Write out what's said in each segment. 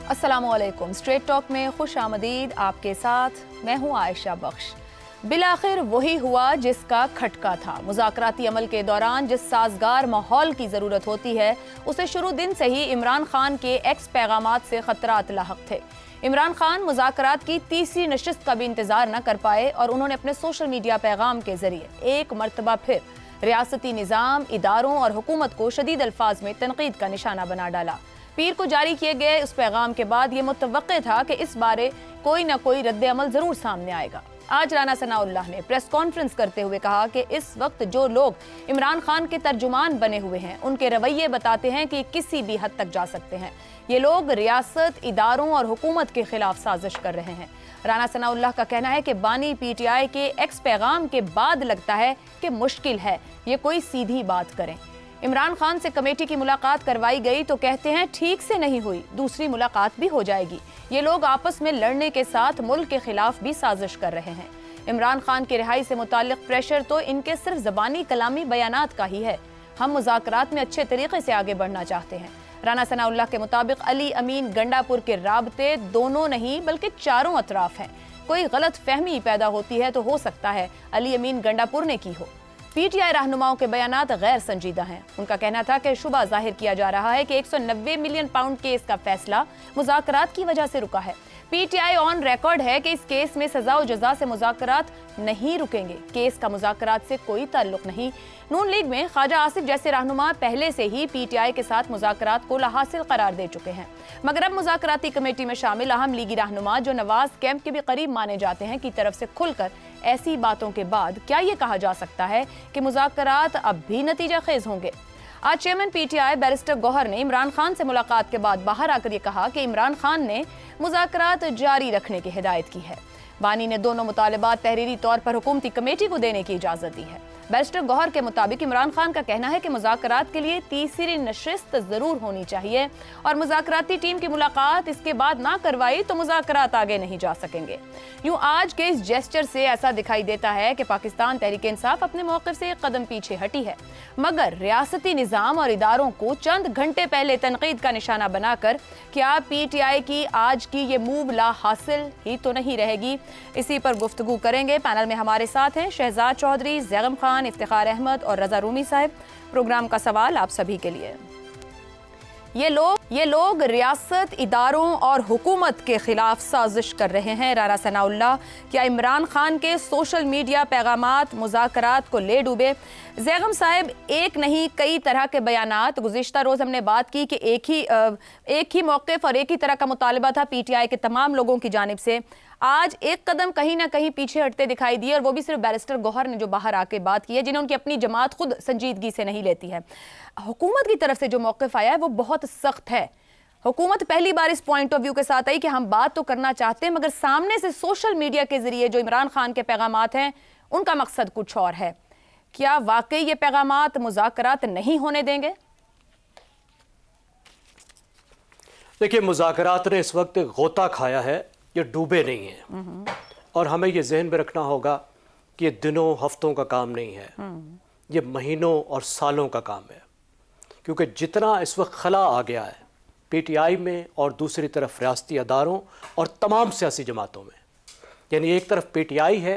अस्सलामुअलैकुम। Straight talk में खुश आमदीद। आपके साथ मैं हूँ आयशा बख्श। बिलाखिर वही हुआ जिसका खटका था। मुज़ाकराती अमल के दौरान जिस साजगार माहौल की ज़रूरत होती है उसे शुरू दिन से ही इमरान खान के एक्स पैगामात से खतरात लाहक थे। इमरान खान मुज़ाकरात की तीसरी नशिस्त का भी इंतजार न कर पाए और उन्होंने अपने सोशल मीडिया पैगाम के जरिए एक मरतबा फिर रियासती निज़ाम, इदारों और हुकूमत को शदीद अल्फाज में तनकीद का निशाना बना डाला। पीर को जारी किए गए उस पैगाम के बाद ये मुतवक्के था कि इस बारे कोई ना कोई रद्द अमल जरूर सामने आएगा। आज राना सनाउल्लाह ने प्रेस कॉन्फ्रेंस करते हुए कहा कि इस वक्त जो लोग इमरान खान के तर्जुमान बने हुए हैं उनके रवैये बताते हैं कि किसी भी हद तक जा सकते हैं। ये लोग रियासत, इदारों और हुकूमत के खिलाफ साजिश कर रहे हैं। राना सनाउल्लाह का कहना है कि बानी PTI के एक्स पैगाम के बाद लगता है कि मुश्किल है ये कोई सीधी बात करें। इमरान खान से कमेटी की मुलाकात करवाई गई तो कहते हैं ठीक से नहीं हुई, दूसरी मुलाकात भी हो जाएगी। ये लोग आपस में लड़ने के साथ मुल्क के खिलाफ भी साजिश कर रहे हैं। इमरान खान की रिहाई से मुताल्लिक प्रेशर तो इनके सिर्फ ज़बानी कलामी बयानात का ही है। हम मुज़ाकरात में अच्छे तरीके से आगे बढ़ना चाहते हैं। राना सनाउल्लाह के मुताबिक अली अमीन गंडापुर के राबते दोनों नहीं बल्कि चारों अतराफ हैं। कोई गलत फहमी पैदा होती है तो हो सकता है अली अमीन गंडापुर ने की हो। PTI रहनुमाओं के बयानात गैर संजीदा हैं। उनका कहना था कि शुबा जाहिर किया जा रहा है कि 190 मिलियन पाउंड केस का फैसला मुज़ाकरात की वजह से रुका है। PTI ऑन रिकॉर्ड है कि इस केस में सजा और जजा से मुज़ाकरात नहीं रुकेंगे। केस का मुज़ाकरात से कोई ताल्लुक नहीं। नून लीग में ख्वाजा आसिफ जैसे रहनुमा पहले से ही PTI के साथ मुज़ाकरात को लाहासिल करार दे चुके हैं, मगर अब मुज़ाकराती कमेटी में शामिल अहम लीगी रहनुमा जो नवाज कैंप के भी करीब माने जाते हैं की तरफ से खुलकर ऐसी बातों के बाद क्या ये कहा जा सकता है कि मुज़ाकरात अब भी नतीजा खेज होंगे? आज चेयरमैन PTI बैरिस्टर गौहर ने इमरान खान से मुलाकात के बाद बाहर आकर ये कहा कि इमरान खान ने मुज़ाकरात जारी रखने की हिदायत की है। बानी ने दोनों मुतालिबात तहरीरी तौर पर हुकूमती कमेटी को देने की इजाज़त दी है। बैरिस्टर गौहर के मुताबिक इमरान खान का कहना है कि मुज़ाकरात के लिए तीसरी नशिस्त ज़रूर होनी चाहिए और मुज़ाकराती टीम की मुलाकात इसके बाद ना करवाई तो मुज़ाकरात आगे नहीं जा सकेंगे। यूँ आज के इस जेस्चर से ऐसा दिखाई देता है कि पाकिस्तान तहरीक इंसाफ अपने मौक़िफ़ से एक कदम पीछे हटी है, मगर रियासती निज़ाम और इदारों को चंद घंटे पहले तनकीद का निशाना बनाकर क्या PTI की आज की ये मूव ला हासिल ही तो नहीं रहेगी? इसी पर गुफ्तगू करेंगे। पैनल में हमारे साथ हैं शहजाद चौधरी, जैगम खान, इफ्तिखार अहमद और रजा रूमी साहब। प्रोग्राम का सवाल आप सभी के लिए। ये लोग रियासत, इदारों और हुकूमत के खिलाफ साजिश कर रहे हैं। राना सनाउल्लाह, क्या इमरान खान के सोशल मीडिया पैगामात मुज़ाकरात को ले डूबे? जैगम साहब, एक नहीं कई तरह के बयानात। गुज़िश्ता रोज़ हमने बात की कि एक ही मौक़िफ़ और एक ही तरह का मुतालबा था PTI के तमाम लोगों की जानिब से। आज एक कदम कहीं ना कहीं पीछे हटते दिखाई दिए और वो भी सिर्फ बैरिस्टर गौहर ने जो बाहर आके बात की है, जिन्हें उनकी अपनी जमात खुद संजीदगी से नहीं लेती है। हुकूमत की तरफ से जो मौक़िफ़ आया है वो बहुत सख्त है। हुकूमत पहली बार इस पॉइंट ऑफ व्यू के साथ आई कि हम बात तो करना चाहते हैं मगर सामने से सोशल मीडिया के जरिए जो इमरान खान के पैगामात हैं उनका मकसद कुछ और है। क्या वाकई ये पैगामात मुज़ाकरात नहीं होने देंगे? देखिए, मुज़ाकरात ने इस वक्त गोता खाया है, ये डूबे नहीं हैं। और हमें ये जहन में रखना होगा कि ये दिनों हफ्तों का काम नहीं है, ये महीनों और सालों का काम है। क्योंकि जितना इस वक्त खला आ गया है PTI में और दूसरी तरफ रियासती अदारों और तमाम सियासी जमातों में, यानी एक तरफ PTI है,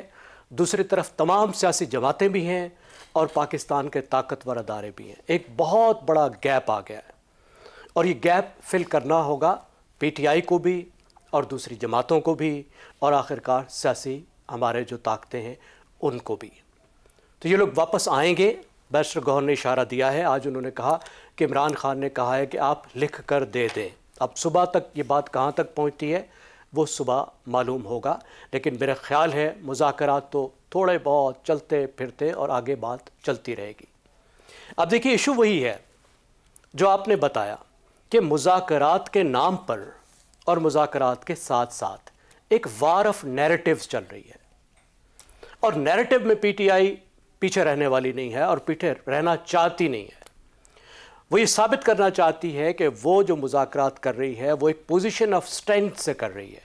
दूसरी तरफ तमाम सियासी जमातें भी हैं और पाकिस्तान के ताकतवर अदारे भी हैं। एक बहुत बड़ा गैप आ गया है और ये गैप फिल करना होगा PTI को भी और दूसरी जमातों को भी और आखिरकार सियासी हमारे जो ताकतें हैं उनको भी। तो ये लोग वापस आएंगे। बैरिस्टर गौहर ने इशारा दिया है, आज उन्होंने कहा कि इमरान खान ने कहा है कि आप लिख कर दे दें। अब सुबह तक ये बात कहाँ तक पहुँचती है वो सुबह मालूम होगा, लेकिन मेरा ख्याल है मुज़ाकरात तो थोड़े बहुत चलते फिरते और आगे बात चलती रहेगी। अब देखिए, इशू वही है जो आपने बताया कि मुज़ाकरात के नाम पर और मुज़ाकरात के साथ साथ एक वार ऑफ नैरेटिव्स चल रही है और नैरेटिव में PTI पीछे रहने वाली नहीं है और पीछे रहना चाहती नहीं है। वो ये साबित करना चाहती है कि वो जो मुज़ाकरात कर रही है वो एक पोजीशन ऑफ स्ट्रेंथ से कर रही है।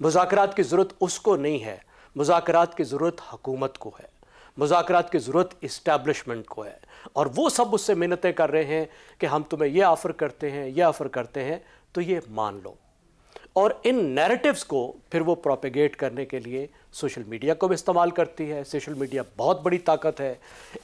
मुज़ाकरात की ज़रूरत उसको नहीं है, मुज़ाकरात की ज़रूरत हुकूमत को है, मुज़ाकरात की ज़रूरत इस्टेब्लिशमेंट को है। और वो सब उससे मिन्नतें कर रहे हैं कि हम तुम्हें ये ऑफ़र करते हैं, ये ऑफ़र करते हैं, तो ये मान लो। और इन नैरेटिव्स को फिर वो प्रोपेगेट करने के लिए सोशल मीडिया को भी इस्तेमाल करती है। सोशल मीडिया बहुत बड़ी ताकत है।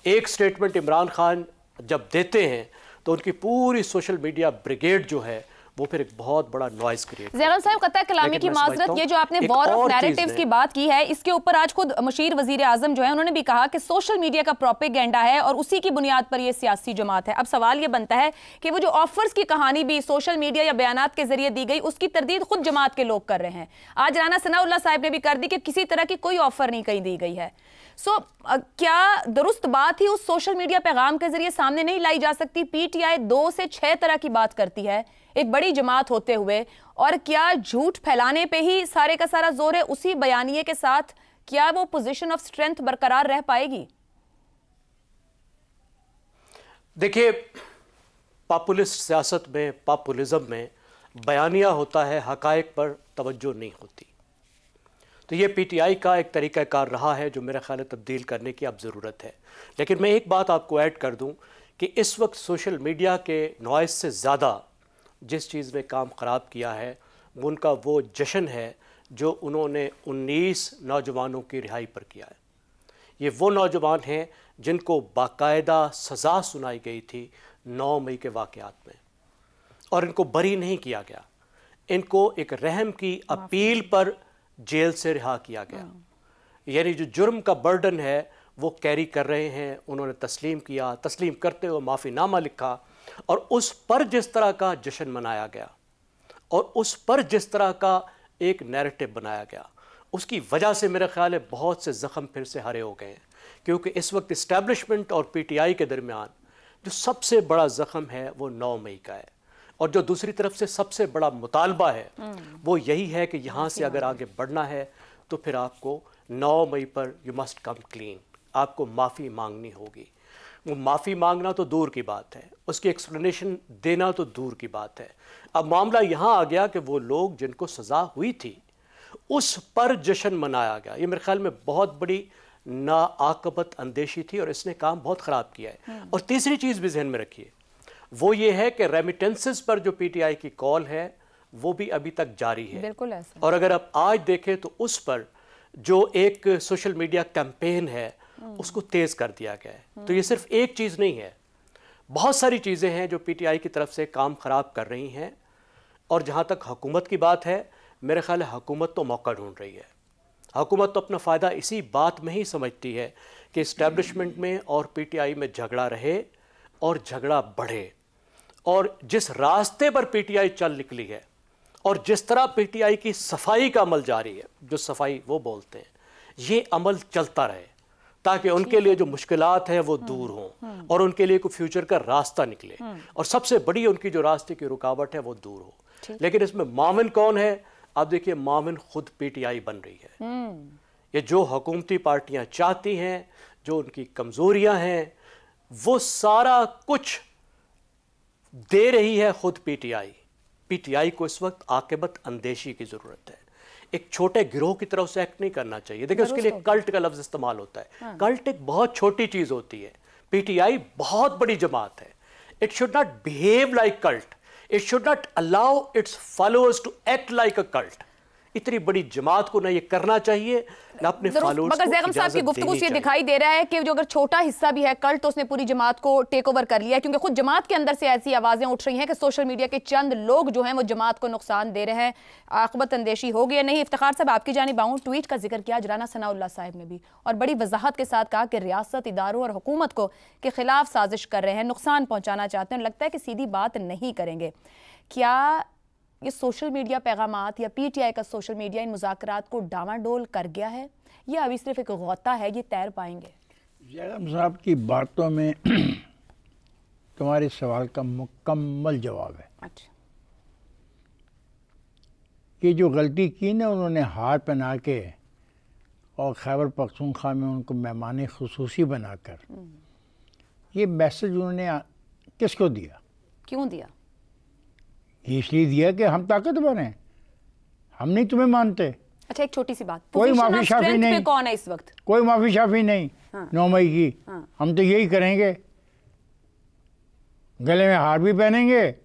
एक स्टेटमेंट इमरान खान जब देते हैं तो उनकी पूरी सोशल मीडिया ब्रिगेड जो है वो फिर एक बहुत बड़ा नॉइज क्रिएट। ज़ैनब साहब कतई कलामी की माजरत, ये जो आपने वॉर ऑफ नैरेटिव्स की बात की है, इसके ऊपर आज खुद मुशीर वजीर आजम जो है उन्होंने भी कहा कि सोशल मीडिया का प्रोपेगेंडा है और उसी की बुनियाद पर ये सियासी जमात है। अब सवाल ये बनता है कि वो जो ऑफर्स की कहानी भी सोशल मीडिया या बयानात के जरिए दी गई, उसकी तरदीद खुद जमात के लोग कर रहे हैं। आज राना सनाउल्लाह साहब ने भी कर दी कि किसी तरह की कोई ऑफर नहीं कहीं दी गई है। क्या दुरुस्त बात ही उस सोशल मीडिया पैगाम के जरिए सामने नहीं लाई जा सकती? पीटीआई 2 से 6 तरह की बात करती है एक बड़ी जमात होते हुए, और क्या झूठ फैलाने पे ही सारे का सारा जोर है? उसी बयानिए के साथ क्या वो पोजीशन ऑफ स्ट्रेंथ बरकरार रह पाएगी? देखिए, पॉपुलिस्ट सियासत में, पॉपुलिज्म में बयानिया होता है, हकायक पर तवज्जो नहीं होती। तो ये पीटीआई का एक तरीक़ाकार रहा है जो मेरा ख्याल है तब्दील करने की अब ज़रूरत है। लेकिन मैं एक बात आपको ऐड कर दूं कि इस वक्त सोशल मीडिया के नॉइज़ से ज़्यादा जिस चीज़ ने काम ख़राब किया है वो उनका वो जश्न है जो उन्होंने 19 नौजवानों की रिहाई पर किया है। ये वो नौजवान हैं जिनको बाकायदा सज़ा सुनाई गई थी 9 मई के वाक़यात में, और इनको बरी नहीं किया गया। इनको एक रहम की अपील पर जेल से रिहा किया गया। यानी जो जुर्म का बर्डन है वो कैरी कर रहे हैं, उन्होंने तस्लीम किया, तस्लीम करते हुए माफ़ीनामा लिखा, और उस पर जिस तरह का जश्न मनाया गया और उस पर जिस तरह का एक नैरेटिव बनाया गया, उसकी वजह से मेरा ख्याल है बहुत से ज़ख्म फिर से हरे हो गए हैं। क्योंकि इस वक्त इस्टेब्लिशमेंट और पीटीआई के दरमियान जो सबसे बड़ा ज़ख्म है वो 9 मई का है, और जो दूसरी तरफ से सबसे बड़ा मुतालबा है वो यही है कि यहाँ से अगर आगे बढ़ना है तो फिर आपको 9 मई पर यू मस्ट कम क्लीन, आपको माफ़ी मांगनी होगी। वो माफ़ी मांगना तो दूर की बात है, उसकी एक्सप्लेनेशन देना तो दूर की बात है। अब मामला यहाँ आ गया कि वो लोग जिनको सज़ा हुई थी उस पर जश्न मनाया गया। ये मेरे ख्याल में बहुत बड़ी नाआकबत अंदेशी थी और इसने काम बहुत ख़राब किया है। और तीसरी चीज़ भी जहन में रखिए, वो ये है कि रेमिटेंसेस पर जो पीटीआई की कॉल है वो भी अभी तक जारी है। बिल्कुल ऐसा। और अगर आप आज देखें तो उस पर जो एक सोशल मीडिया कैंपेन है उसको तेज़ कर दिया गया है। तो ये सिर्फ एक चीज़ नहीं है, बहुत सारी चीज़ें हैं जो पीटीआई की तरफ से काम ख़राब कर रही हैं। और जहाँ तक हुकूमत की बात है, मेरे ख्याल है हुकूमत तो मौका ढूंढ रही है। हुकूमत तो अपना फ़ायदा इसी बात में ही समझती है कि इस्टेब्लिशमेंट में और पीटीआई में झगड़ा रहे और झगड़ा बढ़े। और जिस रास्ते पर पीटीआई चल निकली है और जिस तरह पीटीआई की सफाई का अमल जारी है, जो सफाई वो बोलते हैं, ये अमल चलता रहे ताकि उनके लिए जो मुश्किलात हैं वो दूर हों और उनके लिए कोई फ्यूचर का रास्ता निकले, और सबसे बड़ी उनकी जो रास्ते की रुकावट है वो दूर हो। लेकिन इसमें माविन कौन है? आप देखिए, माविन खुद पीटीआई बन रही है। ये जो हुकूमती पार्टियां चाहती हैं, जो उनकी कमजोरियां हैं, वो सारा कुछ दे रही है खुद पीटीआई। पीटीआई को इस वक्त आकिबत अंदेशी की ज़रूरत है। एक छोटे गिरोह की तरह से एक्ट नहीं करना चाहिए। देखिए, उसके लिए कल्ट का लफ्ज़ इस्तेमाल होता है। कल्ट एक बहुत छोटी चीज़ होती है, पीटीआई बहुत बड़ी जमात है। It should not behave like cult, it should not allow its followers to act like a cult. इतनी बड़ी जमात को ना ये करना चाहिए ना अपने फॉलोअर्स को। मगर ज़ैगम साहब की गुफ्तगू से ये दिखाई दे रहा है कि जो अगर छोटा हिस्सा भी है कल्ट, तो उसने पूरी जमात को टेक ओवर कर लिया है, क्योंकि खुद जमात के अंदर से ऐसी आवाजें उठ रही हैं कि सोशल मीडिया के चंद लोग जो हैं वो जमात को नुकसान दे रहे हैं। आकबत अंदेशी हो गई नहीं। इफ्तिखार साहब, आपकी जानिब आऊं, ट्वीट का जिक्र किया राना सनाउल्लाह साहब ने भी, और बड़ी वजाहत के साथ कहा कि रियासत, इदारों और हुकूमत को के खिलाफ साजिश कर रहे हैं, नुकसान पहुंचाना चाहते हैं, लगता है कि सीधी बात नहीं करेंगे। क्या ये सोशल मीडिया पैगामात या पीटीआई का सोशल मीडिया इन मुज़ाकरात को डामाडोल कर गया है, या अभी सिर्फ एक गौता है, ये तैर पाएंगे? जैगम साहब की बातों में तुम्हारे सवाल का मुकम्मल जवाब है। अच्छा। कि जो गलती की ना उन्होंने हाथ पहना के और खैबर पख्तूनख्वा में उनको मेहमान खुसूसी बनाकर, ये मैसेज उन्होंने किसको दिया? क्यों दिया? इसलिए दिया कि हम ताकतवर हैं, हम नहीं तुम्हें मानते। अच्छा, एक छोटी सी बात, कोई माफी शाफी नहीं। कौन है इस वक्त? कोई माफी शाफी नहीं। 9 मई की हम तो यही करेंगे, गले में हार भी पहनेंगे,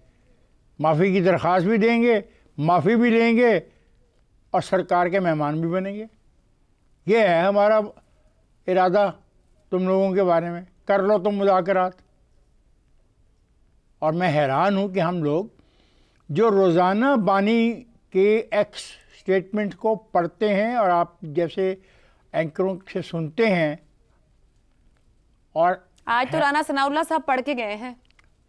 माफ़ी की दरख्वास्त भी देंगे, माफ़ी भी लेंगे और सरकार के मेहमान भी बनेंगे। ये है हमारा इरादा तुम लोगों के बारे में। कर लो तुम मुज़ाकरात। और मैं हैरान हूँ कि हम लोग जो रोज़ाना बानी के एक्स स्टेटमेंट को पढ़ते हैं और आप जैसे एंकरों से सुनते हैं, और आज तो राना सनाउल्लाह साहब पढ़ के गए हैं,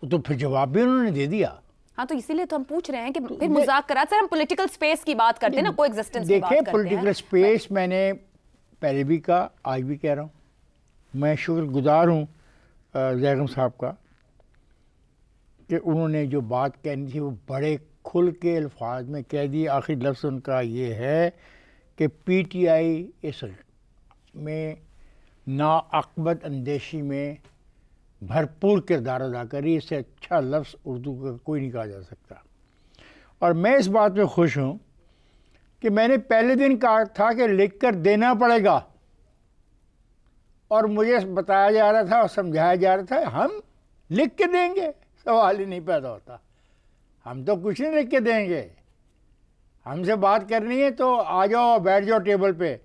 तो फिर जवाब भी उन्होंने दे दिया। हाँ, तो इसीलिए तो हम पूछ रहे हैं कि फिर मुज़ाकरात, सर हम पॉलिटिकल स्पेस की बात करते हैं ना, कोएग्जिस्टेंस की बात देखिए, करते हैं। पॉलिटिकल स्पेस मैंने पहले भी कहा, आज भी कह रहा हूँ, मैं शुक्रगुजार हूँ जैगम साहब का कि उन्होंने जो बात कहनी थी वो बड़े खुल के अल्फाज में कह दिए। आखिरी लफ्ज़ उनका ये है कि पीटीआई इस में नाअक़बत अंदेशी में भरपूर किरदार अदा करी। इससे अच्छा लफ्ज़ उर्दू का कोई नहीं कहा जा सकता। और मैं इस बात में खुश हूँ कि मैंने पहले दिन कहा था कि लिख कर देना पड़ेगा, और मुझे बताया जा रहा था और समझाया जा रहा था हम लिख के देंगे, सवाल ही नहीं पैदा होता। हम तो कुछ नहीं लिख के देंगे, हमसे बात करनी है तो आ जाओ, बैठ जाओ टेबल पे,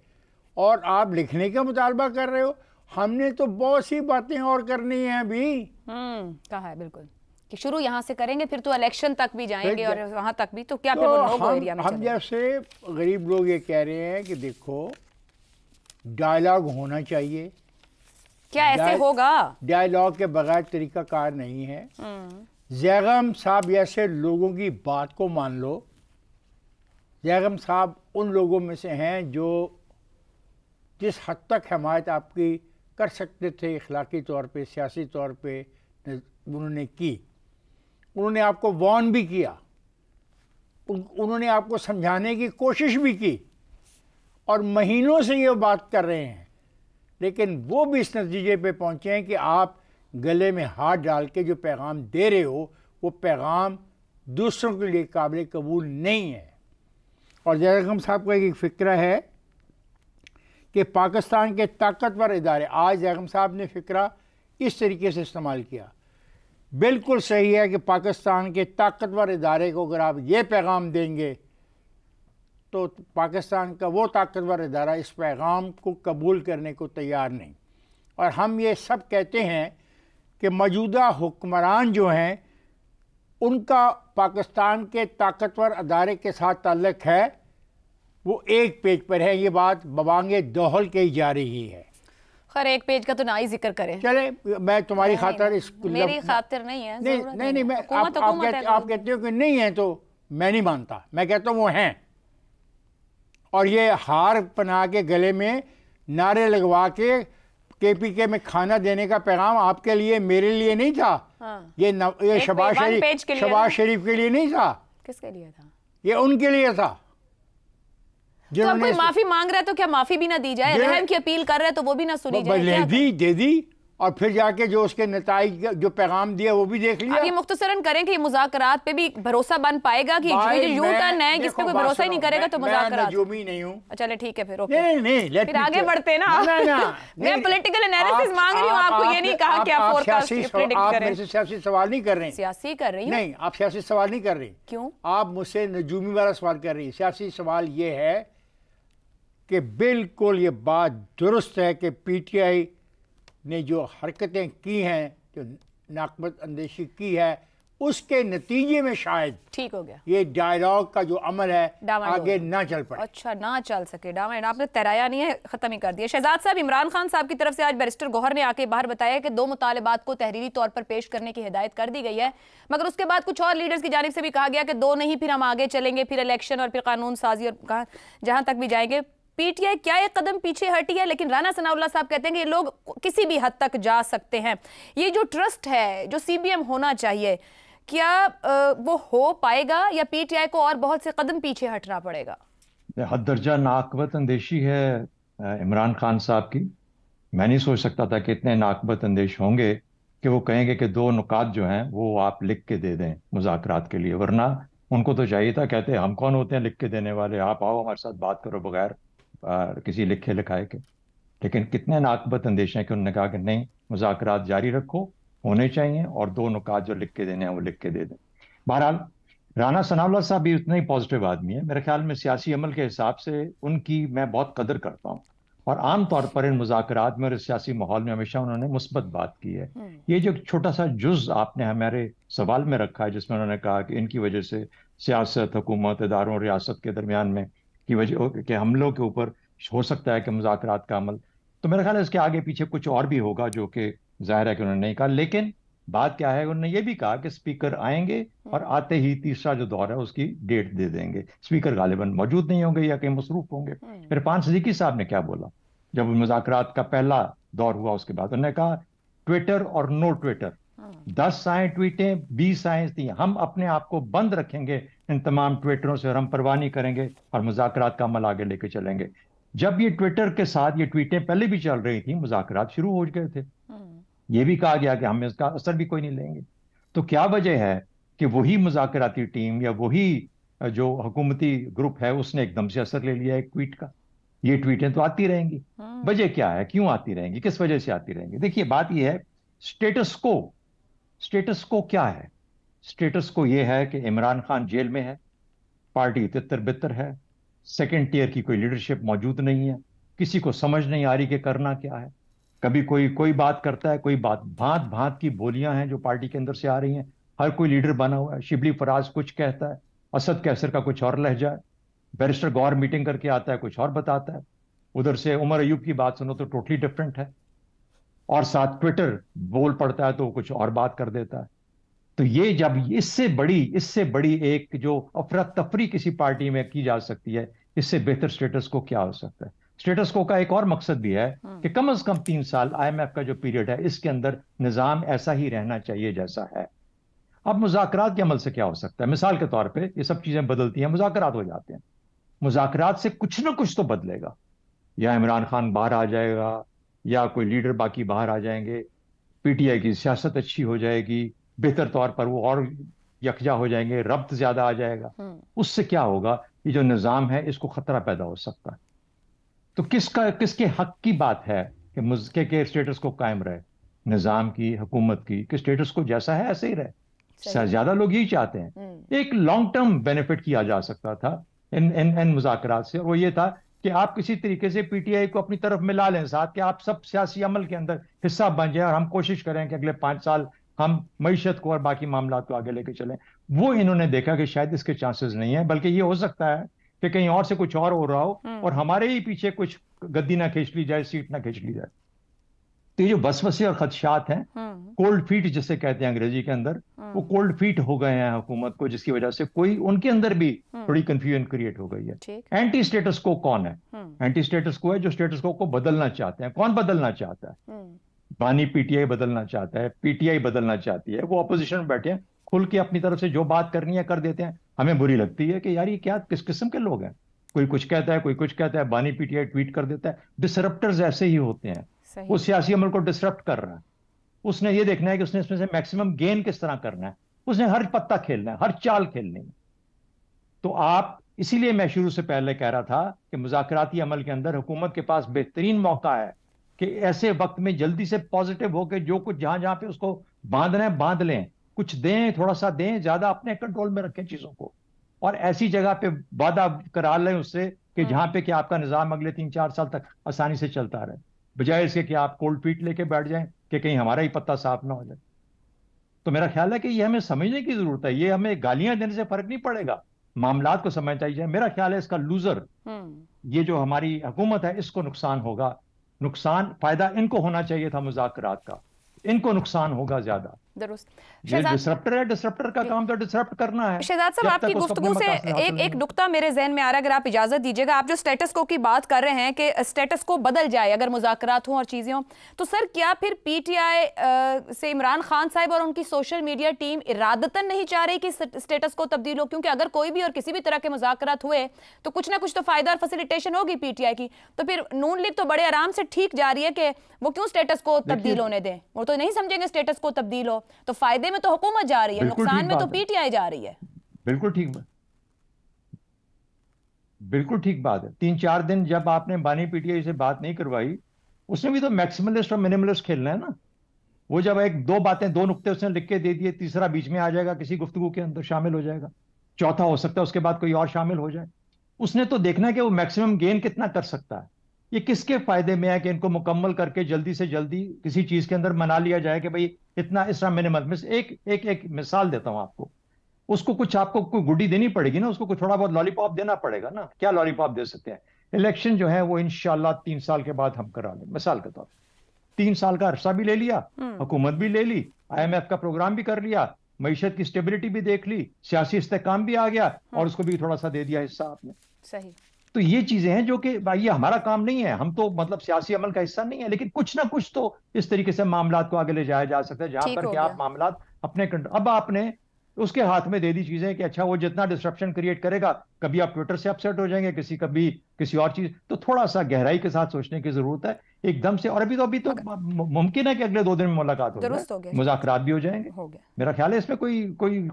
और आप लिखने का मुतालबा कर रहे हो। हमने तो बहुत सी बातें और करनी है अभी। कहा है बिल्कुल कि शुरू यहाँ से करेंगे, फिर तो इलेक्शन तक भी जाएंगे और वहाँ तक भी, तो क्या फिर वो नो-गो एरिया में हम जैसे गरीब लोग ये कह रहे हैं कि देखो डायलॉग होना चाहिए। क्या ऐसे होगा? डायलॉग के बगैर तरीकाकार नहीं है। जैगम साहब जैसे लोगों की बात को मान लो। जैगम साहब उन लोगों में से हैं जो जिस हद तक हमायत आपकी कर सकते थे इखलाकी तौर पे, सियासी तौर पे उन्होंने की। उन्होंने आपको वार्न भी किया, उन्होंने आपको समझाने की कोशिश भी की, और महीनों से ये बात कर रहे हैं, लेकिन वो भी इस नतीजे पे पहुँचे हैं कि आप गले में हाथ डाल के जो पैगाम दे रहे हो वो पैगाम दूसरों के लिए काबिल कबूल नहीं है। और जैगम साहब का एक फ़िक्रा है कि पाकिस्तान के ताकतवर इदारे, आज जैगम साहब ने फ़िक्रा इस तरीके से इस्तेमाल किया, बिल्कुल सही है कि पाकिस्तान के ताकतवर इदारे को अगर आप ये पैगाम देंगे तो पाकिस्तान का वो ताकतवर इदारा इस पैगाम को कबूल करने को तैयार नहीं। और हम ये सब कहते हैं कि मौजूदा हुक्मरान जो हैं उनका पाकिस्तान के ताकतवर अदारे के साथ ताल्लुक़ है, वो एक पेज पर है। ये बात बबांगे दोहल के ही जा रही है। खैर एक पेज का तो ना ही जिक्र करें। चले, मैं तुम्हारी खातिर इसको मेरी खातिर नहीं है। नहीं, मैं आप कहते हो कि नहीं है तो मैं नहीं मानता, मैं कहता हूँ वो हैं। और ये हार पहना के गले में नारे लगवा के केपीके में खाना देने का पैगाम आपके लिए मेरे लिए नहीं था। हाँ। ये शबाज शरीफ के लिए नहीं था। किसके लिए था? ये उनके लिए था। तो अब कोई माफी मांग रहा है तो क्या माफी भी ना दी जाए? रहम की अपील कर रहे हैं तो वो भी ना सुनी जाए? दे दी, और फिर जाके जो उसके नताइज जो पैगाम दिया वो भी देख लिया। अब ये मुख्तसरन करें कि ये मुज़ाकरात पे भी भरोसा बन पाएगा कि ये यू टर्न है जिस पे कोई भरोसा ही नहीं करेगा तो मुज़ाकरात? मैं नहीं हूं। चले ठीक है, फिर ओके। नहीं, फिर आगे बढ़ते ना। मैं पॉलिटिकल एनालिसिस मांग रही हूं, आपको ये नहीं कहा कि आप फोरकास्ट प्रेडिक्ट करें। आप मेरे से सियासी सवाल नहीं कर रहे हैं। सियासी कर रही हूं। नहीं, आप सियासी सवाल नहीं कर रही। क्यों? आप मुझसे नजूमी वाला सवाल कर रही है। सियासी सवाल ये है कि बिल्कुल ये बात दुरुस्त है कि पीटीआई ने जो हरकतें की हैं, जो नाकबत अंदेशी की है, उसके नतीजे में शायद ठीक हो गया ये डायलॉग का जो अमल है आगे ना चल पाए। अच्छा, ना चल सके डायमंड, आपने तराया नहीं है, खत्म ही कर दिया। शहजाद साहब, इमरान खान साहब की तरफ से आज बैरिस्टर गौहर ने आके बाहर बताया कि 2 मुतालिबात को तहरीरी तौर पर पेश करने की हिदायत कर दी गई है, मगर उसके बाद कुछ और लीडर्स की जानिब से भी कहा गया कि 2 नहीं, फिर हम आगे चलेंगे, फिर इलेक्शन और फिर कानून साजी और जहां तक भी जाएंगे। पीटीआई क्या एक कदम पीछे हटी है? लेकिन राना सनाउल्लाह साहब कहते हैं कि ये लोग किसी भी हद तक जा सकते हैं। ये जो ट्रस्ट है, जो सीबीएम होना चाहिए, क्या वो हो पाएगा या पीटीआई को और बहुत से कदम पीछे हटना पड़ेगा? हद दर्जा नाकबत अंदेशी है इमरान खान साहब की। मैं नहीं सोच सकता था कि इतने नाकबत अंदेश होंगे कि वो कहेंगे कि 2 नुकात जो हैं वो आप लिख के दे दें मुज़ाकरात के लिए, वरना उनको तो चाहिए था, कहते हम कौन होते हैं लिख के देने वाले, आप आओ हमारे साथ बात करो बगैर किसी लिखे लिखाए के। लेकिन कितने नाकबत अंदेश हैं कि उन्होंने कहा कि नहीं, मुज़ाकरात जारी रखो, होने चाहिए, और 2 नुकात जो लिख के देने हैं वो लिख के दे दें। बहरहाल राना सनाउल्लाह साहब भी उतना ही पॉजिटिव आदमी है मेरे ख्याल में। सियासी अमल के हिसाब से उनकी मैं बहुत कदर करता हूँ, और आम तौर पर इन मुज़ाकरात में और इस सियासी माहौल में हमेशा उन्होंने मुस्बत बात की है। ये जो छोटा सा जुज आपने हमारे सवाल में रखा है, जिसमें उन्होंने कहा कि इनकी वजह से सियासत, हुकूमत, इदारों और रियासत के दरमियान में की वजह के हमलों के ऊपर हो सकता है कि मुज़ाकरात का अमल, तो मेरा ख्याल है इसके आगे पीछे कुछ और भी होगा जो कि जाहिर है कि उन्होंने नहीं कहा। लेकिन बात क्या है, उन्होंने ये भी कहा कि स्पीकर आएंगे और आते ही तीसरा जो दौर है उसकी डेट दे देंगे। स्पीकर गालिबन मौजूद नहीं होंगे या कहीं मसरूफ होंगे। इरफान सिद्दीकी साहब ने क्या बोला जब मुज़ाकरात का पहला दौर हुआ, उसके बाद उन्होंने कहा ट्विटर और नो ट्विटर, 10 आए ट्वीटें, 20 आए थी, हम अपने आप को बंद रखेंगे इन तमाम ट्विटरों से और हम परवाह नहीं करेंगे और मुज़ाकरात का अमल आगे लेके चलेंगे। जब ये ट्विटर के साथ ये ट्वीटें पहले भी चल रही थी, मुज़ाकरात शुरू हो गए थे, ये भी कहा गया कि हम इसका असर भी कोई नहीं लेंगे। तो क्या वजह है कि वही मुज़ाकराती टीम या वही जो हुकूमती ग्रुप है उसने एकदम से असर ले लिया एक ट्वीट का? ये ट्वीटें तो आती रहेंगी, वजह क्या है, क्यों आती रहेंगी, किस वजह से आती रहेंगी? देखिए बात यह है, स्टेटस को क्या है? स्टेटस को यह है कि इमरान खान जेल में है, पार्टी तितर बितर है, सेकंड टियर की कोई लीडरशिप मौजूद नहीं है, किसी को समझ नहीं आ रही कि करना क्या है। कभी कोई बात करता है, कोई बात, भांत भांत की बोलियां हैं जो पार्टी के अंदर से आ रही हैं, हर कोई लीडर बना हुआ है। शिबली फराज कुछ कहता है, असद कैसर का कुछ और लहजा है, बैरिस्टर गौर मीटिंग करके आता है कुछ और बताता है, उधर से उमर अयूब की बात सुनो तो टोटली डिफरेंट है, और साथ ट्विटर बोल पड़ता है तो कुछ और बात कर देता है। तो ये जब इससे बड़ी एक जो अफरा तफरी किसी पार्टी में की जा सकती है, इससे बेहतर स्टेटस को क्या हो सकता है? स्टेटस को का एक और मकसद भी है कि कम से कम 3 साल IMF का जो पीरियड है इसके अंदर निजाम ऐसा ही रहना चाहिए जैसा है। अब मुज़ाकरात के अमल से क्या हो सकता है? मिसाल के तौर पे ये सब चीजें बदलती हैं, मुज़ाकरात हो जाते हैं, मुज़ाकरात से कुछ ना कुछ तो बदलेगा, या इमरान खान बाहर आ जाएगा, या कोई लीडर बाकी बाहर आ जाएंगे, PTI की सियासत अच्छी हो जाएगी, बेहतर तौर पर वो और यकजा हो जाएंगे, रब्त ज्यादा आ जाएगा। उससे क्या होगा, ये जो निजाम है इसको खतरा पैदा हो सकता है। तो किसके हक की बात है कि मुझके के स्टेटस को कायम रहे, निजाम की, हुकूमत की, कि स्टेटस को जैसा है ऐसे ही रहे। ज्यादा लोग यही चाहते हैं। एक लॉन्ग टर्म बेनिफिट किया जा सकता था इन मुज़ाकरात से, और वो ये था कि आप किसी तरीके से PTI को अपनी तरफ मिला लें साथ, कि आप सब सियासी अमल के अंदर हिस्सा बन जाए और हम कोशिश करें कि अगले 5 साल हम मईशत को और बाकी मामला को आगे लेके चलें। वो इन्होंने देखा कि शायद इसके चांसेस नहीं है, बल्कि ये हो सकता है कि कहीं और से कुछ और हो रहा हो और हमारे ही पीछे कुछ गद्दी ना खींच ली जाए, सीट ना खींच ली जाए। तो ये जो वसवसे और खदशात हैं, कोल्ड फीट जिसे कहते हैं अंग्रेजी के अंदर, वो कोल्ड फीट हो गए हैं हुकूमत को, जिसकी वजह से कोई उनके अंदर भी थोड़ी कंफ्यूजन क्रिएट हो गई है। एंटी स्टेटस को कौन है? एंटी स्टेटस को है जो स्टेटस को बदलना चाहते हैं। कौन बदलना चाहता है? बानी PTI बदलना चाहता है, PTI बदलना चाहती है। वो अपोजिशन में बैठे हैं, खुल के अपनी तरफ से जो बात करनी है कर देते हैं। हमें बुरी लगती है कि यार ये क्या, किस किस्म के लोग हैं, कोई कुछ कहता है, कोई कुछ कहता है, बानी PTI ट्वीट कर देता है। डिसरप्टर्स ऐसे ही होते हैं। वो सियासी अमल को डिसरप्ट कर रहा है, उसने ये देखना है कि उसने इसमें से मैक्सिमम गेन किस तरह करना है, उसने हर पत्ता खेलना है, हर चाल खेलनी है। तो आप, इसीलिए मैं शुरू से पहले कह रहा था कि मुज़ाकराती अमल के अंदर हुकूमत के पास बेहतरीन मौका है कि ऐसे वक्त में जल्दी से पॉजिटिव होकर जो कुछ जहां जहां पे उसको बांधना है बांध लें, कुछ दें, थोड़ा सा दें, ज्यादा अपने कंट्रोल में रखें चीजों को, और ऐसी जगह पे वादा करा लें उससे कि जहां पे कि आपका निजाम अगले 3-4 साल तक आसानी से चलता रहे, बजाय इसके कि आप कोल्ड फीट लेके बैठ जाएं कि कहीं हमारा ही पत्ता साफ ना हो जाए। तो मेरा ख्याल है कि ये हमें समझने की जरूरत है। ये हमें गालियां देने से फर्क नहीं पड़ेगा, मामलात को समझना चाहिए। मेरा ख्याल है इसका लूजर ये जो हमारी हुकूमत है, इसको नुकसान होगा। नुकसान, फायदा इनको होना चाहिए था मुज़ाकरात का, इनको नुकसान होगा ज्यादा। डिसरप्टर है, डिसरप्टर का काम तो डिसरप्ट करना है। शहजाद साहब, आपकी गुफ्तगू से एक नुक्ता मेरे जहन में आ रहा है, अगर आप इजाजत दीजिएगा। आप जो स्टेटस को की बात कर रहे हैं कि स्टेटस को बदल जाए अगर मुज़ाकरात हों और चीजें हों, तो सर क्या फिर PTI से इमरान खान साहब और उनकी सोशल मीडिया टीम इरादतन नहीं चाह रही कि स्टेटस को तब्दील हो? क्योंकि अगर कोई भी और किसी भी तरह के मुज़ाकरात हुए तो कुछ ना कुछ तो फायदा और फैसिलिटेशन होगी PTI की। तो फिर नून लीग तो बड़े आराम से ठीक जा रही है कि वो क्यों स्टेटस को तब्दील होने दें? वो तो नहीं समझेंगे स्टेटस को तब्दील हो तो फायदे में तो हुकूमत जा रही है, नुकसान में तो PTI जा रही है। बिल्कुल ठीक बात है। 3-4 दिन जब आपने बानी PTI से बात नहीं करवाई, उसने भी तो मैक्सिमलिस्ट और मिनिमलिस्ट खेलना है ना। वो जब 1-2 बातें, 2 नुक्ते उसने लिख के दे दिए, तीसरा बीच में आ जाएगा, किसी गुफ्तगू के अंदर शामिल हो जाएगा। चौथा हो सकता है उसके बाद कोई और शामिल हो जाए। उसने तो देखना है कि वो मैक्सिमम गेन कितना कर सकता है। ये किसके फायदे में है कि इनको मुकम्मल करके जल्दी से जल्दी किसी चीज के अंदर मना लिया जाए कि भाई इतना इसका मिनिमल। एक मिसाल देता हूं आपको। उसको कुछ आपको कोई गुड्डी देनी पड़ेगी ना, उसको कुछ थोड़ा बहुत लॉलीपॉप देना पड़ेगा ना। क्या लॉलीपॉप दे सकते हैं? इलेक्शन जो है वो इंशाल्लाह 3 साल के बाद हम करा लें, मिसाल के तौर पर। 3 साल का अरसा भी ले लिया, हुकूमत भी ले ली, IMF का प्रोग्राम भी कर लिया, मईशत की स्टेबिलिटी भी देख ली, सियासी इस्तेहकाम भी आ गया, और उसको भी थोड़ा सा दे दिया हिस्सा आपने। सही। तो ये चीजें हैं जो कि भाई ये हमारा काम नहीं है, हम तो मतलब सियासी अमल का हिस्सा नहीं है, लेकिन कुछ ना कुछ तो इस तरीके से मामलात को आगे ले जाया जा सकता है जहां पर कि आप मामलात अपने अब आपने उसके हाथ में दे दी चीजें कि अच्छा वो जितना डिस्ट्रप्शन क्रिएट करेगा, कभी आप ट्विटर से अपसेट हो जाएंगे, कभी किसी और चीज। तो थोड़ा सा गहराई के साथ सोचने की जरूरत है एकदम से। और अभी तो मुमकिन है कि अगले 2 दिन में मुलाकात हो जाए, मुज़ाकरात भी हो जाएंगे। मेरा ख्याल है इसमें कोई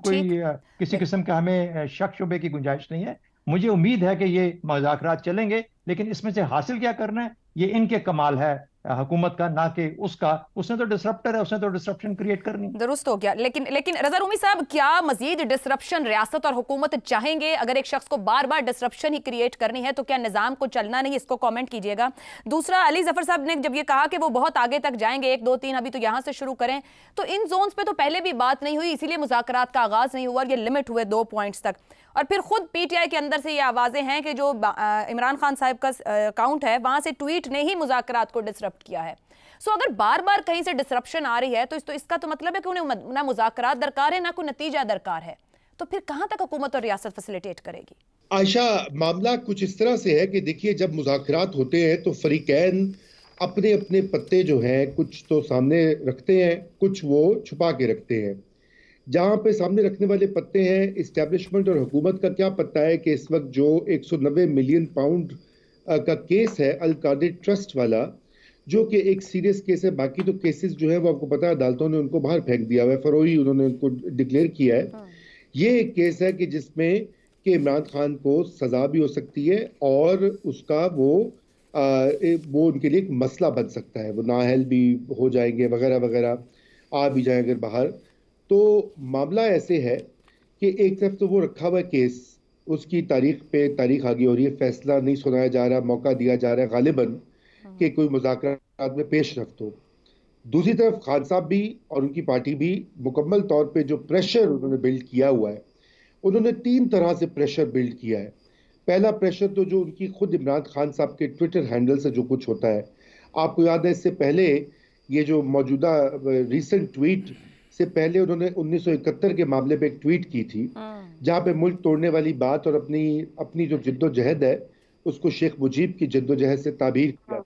किसी किस्म का हमें शक शुबे की गुंजाइश नहीं है। मुझे उम्मीद है कि ये मुज़ाकरात चलेंगे, लेकिन इसमें से हासिल क्या करना है ये इनके कमाल है हुकूमत का, ना कि उसका। उसने तो डिसरप्टर है, उसने तो डिसरप्शन क्रिएट करनी। दुरुस्त हो गया। लेकिन रज़ा रूमी साहब, क्या मजीद डिसरप्शन रियासत और हुकूमत चाहेंगे? अगर एक शख्स को बार बार डिसरप्शन ही क्रिएट करनी है तो क्या निजाम को चलना नहीं? इसको कमेंट कीजिएगा। दूसरा, अली जफर साहब ने जब ये कहा कि वो बहुत आगे तक जाएंगे, 1 2 3 अभी तो यहां से शुरू करें, तो इन जोन्स पे तो पहले भी बात नहीं हुई, इसीलिए मुज़ाकरात का आगाज नहीं हुआ, ये लिमिट हुए 2 पॉइंट्स तक। और फिर खुद PTI के अंदर से ये आवाजें हैं कि जो इमरान खान साहब का अकाउंट है वहां से ट्वीट ने ही मुज़ाकरात को डिसरप्ट किया है। सो अगर बार बार कहीं से डिसरप्शन आ रही है तो इसका तो मतलब है कि उन्हें ना मुज़ाकरात दरकार है, ना कोई नतीजा दरकार है। तो फिर कहां तक हुकूमत और रियासत फैसिलिटेट करेगी? आयशा, मामला कुछ इस तरह से है कि देखिए, जब मुज़ाकरात होते हैं तो फरीकैन अपने अपने पत्ते जो हैं कुछ तो सामने रखते हैं, कुछ वो छुपा के रखते हैं। जहाँ पे सामने रखने वाले पत्ते हैं, इस्टेब्लिशमेंट और हुकूमत का क्या पता है कि इस वक्त जो 190 मिलियन पाउंड का केस है अल कादिर ट्रस्ट वाला, जो कि एक सीरियस केस है। बाकी तो केसेस जो है वो आपको पता है अदालतों ने उनको बाहर फेंक दिया हुआ है, फरोई उन्होंने उनको डिक्लेयर किया है। ये एक केस है कि जिसमें कि इमरान खान को सजा भी हो सकती है और उसका वो उनके लिए एक मसला बन सकता है, वो नाअहल भी हो जाएंगे वगैरह वगैरह, आ भी जाएंगे बाहर। तो मामला ऐसे है कि एक तरफ तो वो रखा हुआ केस, उसकी तारीख पे तारीख आगे हो रही है, फैसला नहीं सुनाया जा रहा, मौका दिया जा रहा है गालिबन कि कोई मुज़ाकरात में पेशरफ्त हो। दूसरी तरफ खान साहब भी और उनकी पार्टी भी मुकम्मल तौर पे जो प्रेशर उन्होंने बिल्ड किया हुआ है, उन्होंने 3 तरह से प्रेशर बिल्ड किया है। पहला प्रेशर तो जो उनकी खुद इमरान खान साहब के ट्विटर हैंडल से जो कुछ होता है, आपको याद है इससे पहले ये जो मौजूदा रिसेंट ट्वीट से पहले उन्होंने 1971 के मामले पे एक ट्वीट की थी, जहां पे मुल्क तोड़ने वाली बात और अपनी जो जिद्दोजहद है उसको शेख मुजीब की जिद्दोजहद से ताबीर किया,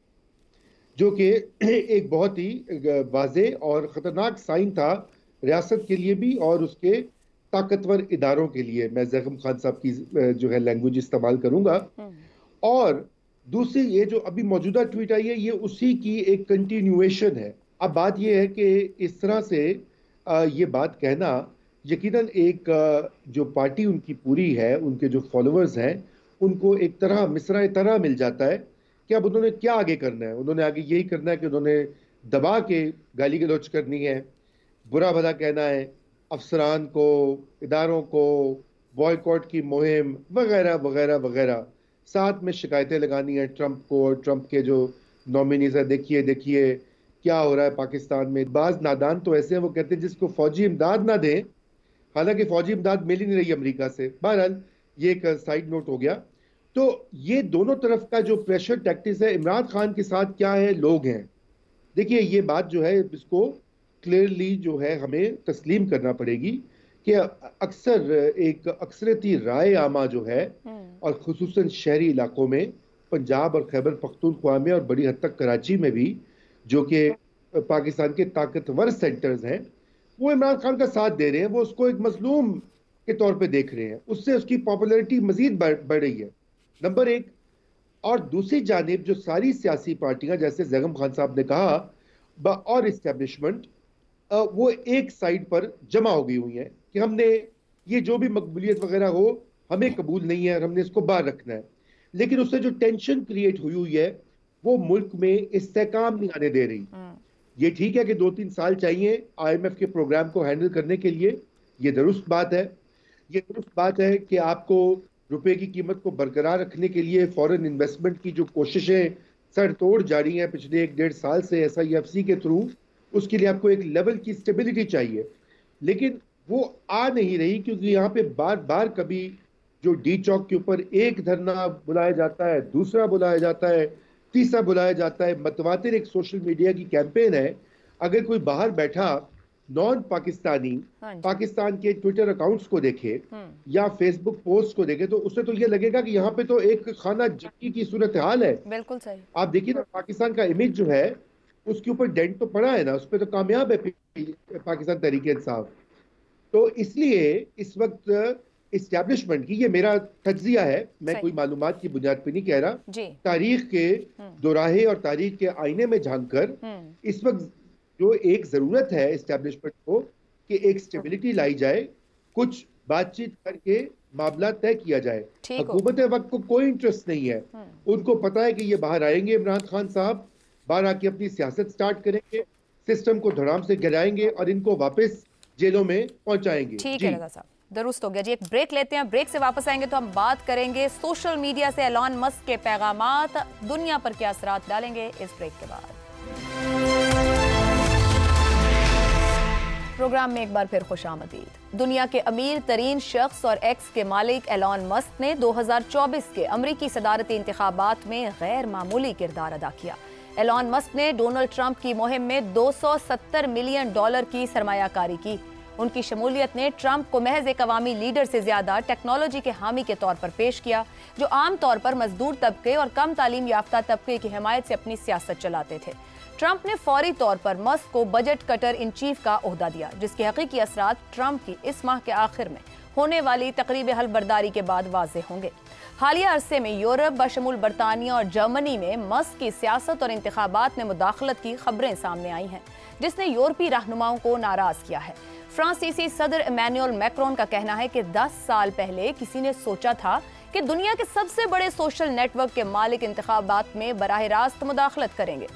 जो कि एक बहुत ही वाज़े और ख़तरनाक साइन था रियासत के लिए भी और उसके ताकतवर इदारों के लिए। मैं ज़ैगम खान साहब की जो है लैंग्वेज इस्तेमाल करूंगा। और दूसरी ये जो अभी मौजूदा ट्वीट आई है, ये उसी की एक कंटिन्यूएशन है। अब बात ये है कि इस तरह से ये बात कहना यकीनन एक जो पार्टी उनकी पूरी है, उनके जो फॉलोअर्स हैं, उनको एक तरह मिसरा तरह मिल जाता है कि अब उन्होंने क्या आगे करना है। उन्होंने आगे यही करना है कि उन्होंने दबा के गाली गलौज करनी है, बुरा भला कहना है, अफसरान को, इदारों को, बॉयकॉट की मुहिम वगैरह वगैरह वगैरह, साथ में शिकायतें लगानी है ट्रंप को और ट्रंप के जो नॉमिनीज है, देखिए देखिए क्या हो रहा है पाकिस्तान में। बाज नादान तो ऐसे हैं, वो कहते हैं जिसको फौजी इमदाद ना दें, हालांकि फौजी इमदाद मिल ही नहीं रही अमेरिका से। बहरहाल ये एक साइड नोट हो गया। तो ये दोनों तरफ का जो प्रेशर टैक्टिक्स है, इमरान खान के साथ क्या है, लोग हैं। देखिए ये बात जो है इसको क्लियरली जो है हमें तस्लीम करना पड़ेगी कि अक्सर एक अक्सरती राय आमा जो है, और खुसूसन शहरी इलाकों में, पंजाब और खैबर पख्तूनख्वा में और बड़ी हद तक कराची में भी, जो कि पाकिस्तान के ताकतवर सेंटर्स हैं, वो इमरान खान का साथ दे रहे हैं, वो उसको एक मजलूम के तौर पे देख रहे हैं। उससे उसकी पॉपुलैरिटी मजीद बढ़ रही है, नंबर 1। और दूसरी जानिब जो सारी सियासी पार्टियां, जैसे ज़ैगम खान साहब ने कहा, और इस्टेब्लिशमेंट, वो एक साइड पर जमा हो गई हुई है कि हमने ये जो भी मकबूलियत वगैरह हो हमें कबूल नहीं है और हमने इसको बाहर रखना है। लेकिन उससे जो टेंशन क्रिएट हुई है वो मुल्क में इस्तेहकाम नहीं आने दे रही। ये ठीक है कि 2-3 साल चाहिए IMF के प्रोग्राम को हैंडल करने के लिए, ये दुरुस्त बात है। ये दुरुस्त बात है कि आपको रुपए की कीमत को बरकरार रखने के लिए फॉरेन इन्वेस्टमेंट की जो कोशिशें सर तोड़ जारी हैं पिछले 1-1.5 साल से SIFC के थ्रू, उसके लिए आपको एक लेवल की स्टेबिलिटी चाहिए, लेकिन वो आ नहीं रही, क्योंकि यहाँ पे बार बार कभी जो डी चौक के ऊपर एक धरना बुलाया जाता है, दूसरा बुलाया जाता है, तीसरा बुलाया जाता है। मतवातिर एक सोशल मीडिया की कैंपेन है। अगर कोई बाहर बैठा नॉन पाकिस्तानी पाकिस्तान के ट्विटर अकाउंट्स को देखे या फेसबुक पोस्ट को देखे, तो उससे तो ये लगेगा कि यहाँ पे तो एक खाना जंगी की सूरत हाल है। बिल्कुल सही। आप देखिए ना, पाकिस्तान का इमेज जो है उसके ऊपर डेंट तो पड़ा है ना, उस पर तो कामयाब है पाकिस्तान तहरीक इंसाफ। तो इसलिए इस वक्त इस्टेब्लिशमेंट की, ये मेरा तज्जिया है, मैं कोई मालूमात की बुनियाद पे नहीं कह रहा, तारीख के दोराहे और तारीख के आईने में झांककर इस वक्त जो एक जरूरत है इस्टेब्लिशमेंट को कि एक स्टेबिलिटी लाई जाए, कुछ बातचीत करके मामला तय किया जाए। हुकूमत वक्त को कोई इंटरेस्ट नहीं है, उनको पता है कि ये बाहर आएंगे, इमरान खान साहब बाहर आके अपनी सियासत स्टार्ट करेंगे, सिस्टम को धड़ाम से गिराएंगे और इनको वापस जेलों में पहुंचाएंगे। ठीक है रजा साहब, दुरुस्त हो गया जी। एक ब्रेक लेते हैं, ब्रेक से वापस आएंगे तो हम बात करेंगे सोशल मीडिया से एलॉन मस्क के पैगामात दुनिया पर क्या असरात डालेंगे, इस ब्रेक के बाद। प्रोग्राम में एक बार फिर खुशामदीद। दुनिया के अमीर तरीन शख्स और एक्स के मालिक एलॉन मस्क ने 2024 के अमरीकी सदारती इंतखाबात में गैर मामूली किरदार अदा किया। एलॉन मस्क ने डोनाल्ड ट्रंप की मुहिम में $270 मिलियन की सरमायाकारी की। उनकी शमूलियत ने ट्रंप को महज एक अवामी लीडर से ज्यादा टेक्नोलॉजी के हामी के तौर पर पेश किया, जो आम तौर पर मजदूर तबके और कम तालीम याफ्ता तबके की हिमायत से अपनी सियासत चलाते थे। ट्रंप ने फौरी तौर पर मस्क को बजट कटर इन चीफ का ओहदा दिया, जिसके हकीकी असरात ट्रंप की इस माह के आखिर में होने वाली तकरीब हलबर्दारी के बाद वाज़ेह होंगे। हालिया अरसे में यूरोप बशमूल बरतानिया और जर्मनी में मस्क की सियासत और इंतखाबात में मुदाखलत की खबरें सामने आई हैं, जिसने यूरोपीय रहनुमाओं को नाराज किया है। फ्रांसीसी सदर इमैनुअल मैक्रोन का कहना है कि 10 साल पहले किसी ने सोचा था कि दुनिया के सबसे बड़े सोशल नेटवर्क के मालिक इंतखाबात में बराह रास्त मुदाखलत करेंगे।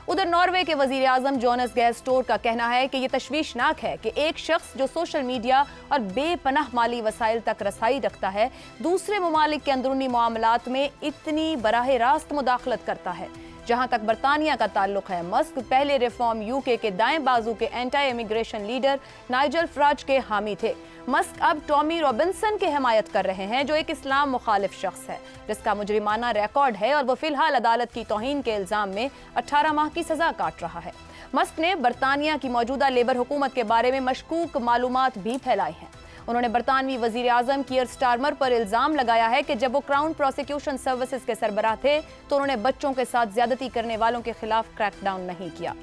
उधर नॉर्वे के वजीर आजम जोनास गायर स्टोर का कहना है कि यह तशवीशनाक है कि एक शख्स जो सोशल मीडिया और बेपनाह माली वसाइल तक रसाई रखता है, दूसरे ममालिक के अंदरूनी मामलात में इतनी बराह रास्त मुदाखलत करता है। जहां तक बरतानिया का ताल्लुक है, मस्क पहले रिफॉर्म यूके के दाएं बाजू के anti immigration leader Nigel Farage के हामी थे। मस्क अब टॉमी रॉबिन्सन की हिमायत कर रहे हैं, जो एक इस्लाम मुखालिफ शख्स है, जिसका मुजरिमाना रिकॉर्ड है और वो फिलहाल अदालत की तौहीन के इल्जाम में 18 माह की सजा काट रहा है। मस्क ने बरतानिया की मौजूदा लेबर हुकूमत के बारे में मशकूक मालूमात भी फैलाई हैं। उन्होंने बरतानवी वजीर आजम कीयर स्टारमर पर इल्जाम लगाया है कि जब वो क्राउन प्रोसिक्यूशन सर्विसेज के सरबराह थे तो उन्होंने बच्चों के साथ ज्यादती करने वालों के खिलाफ क्रैकडाउन नहीं किया।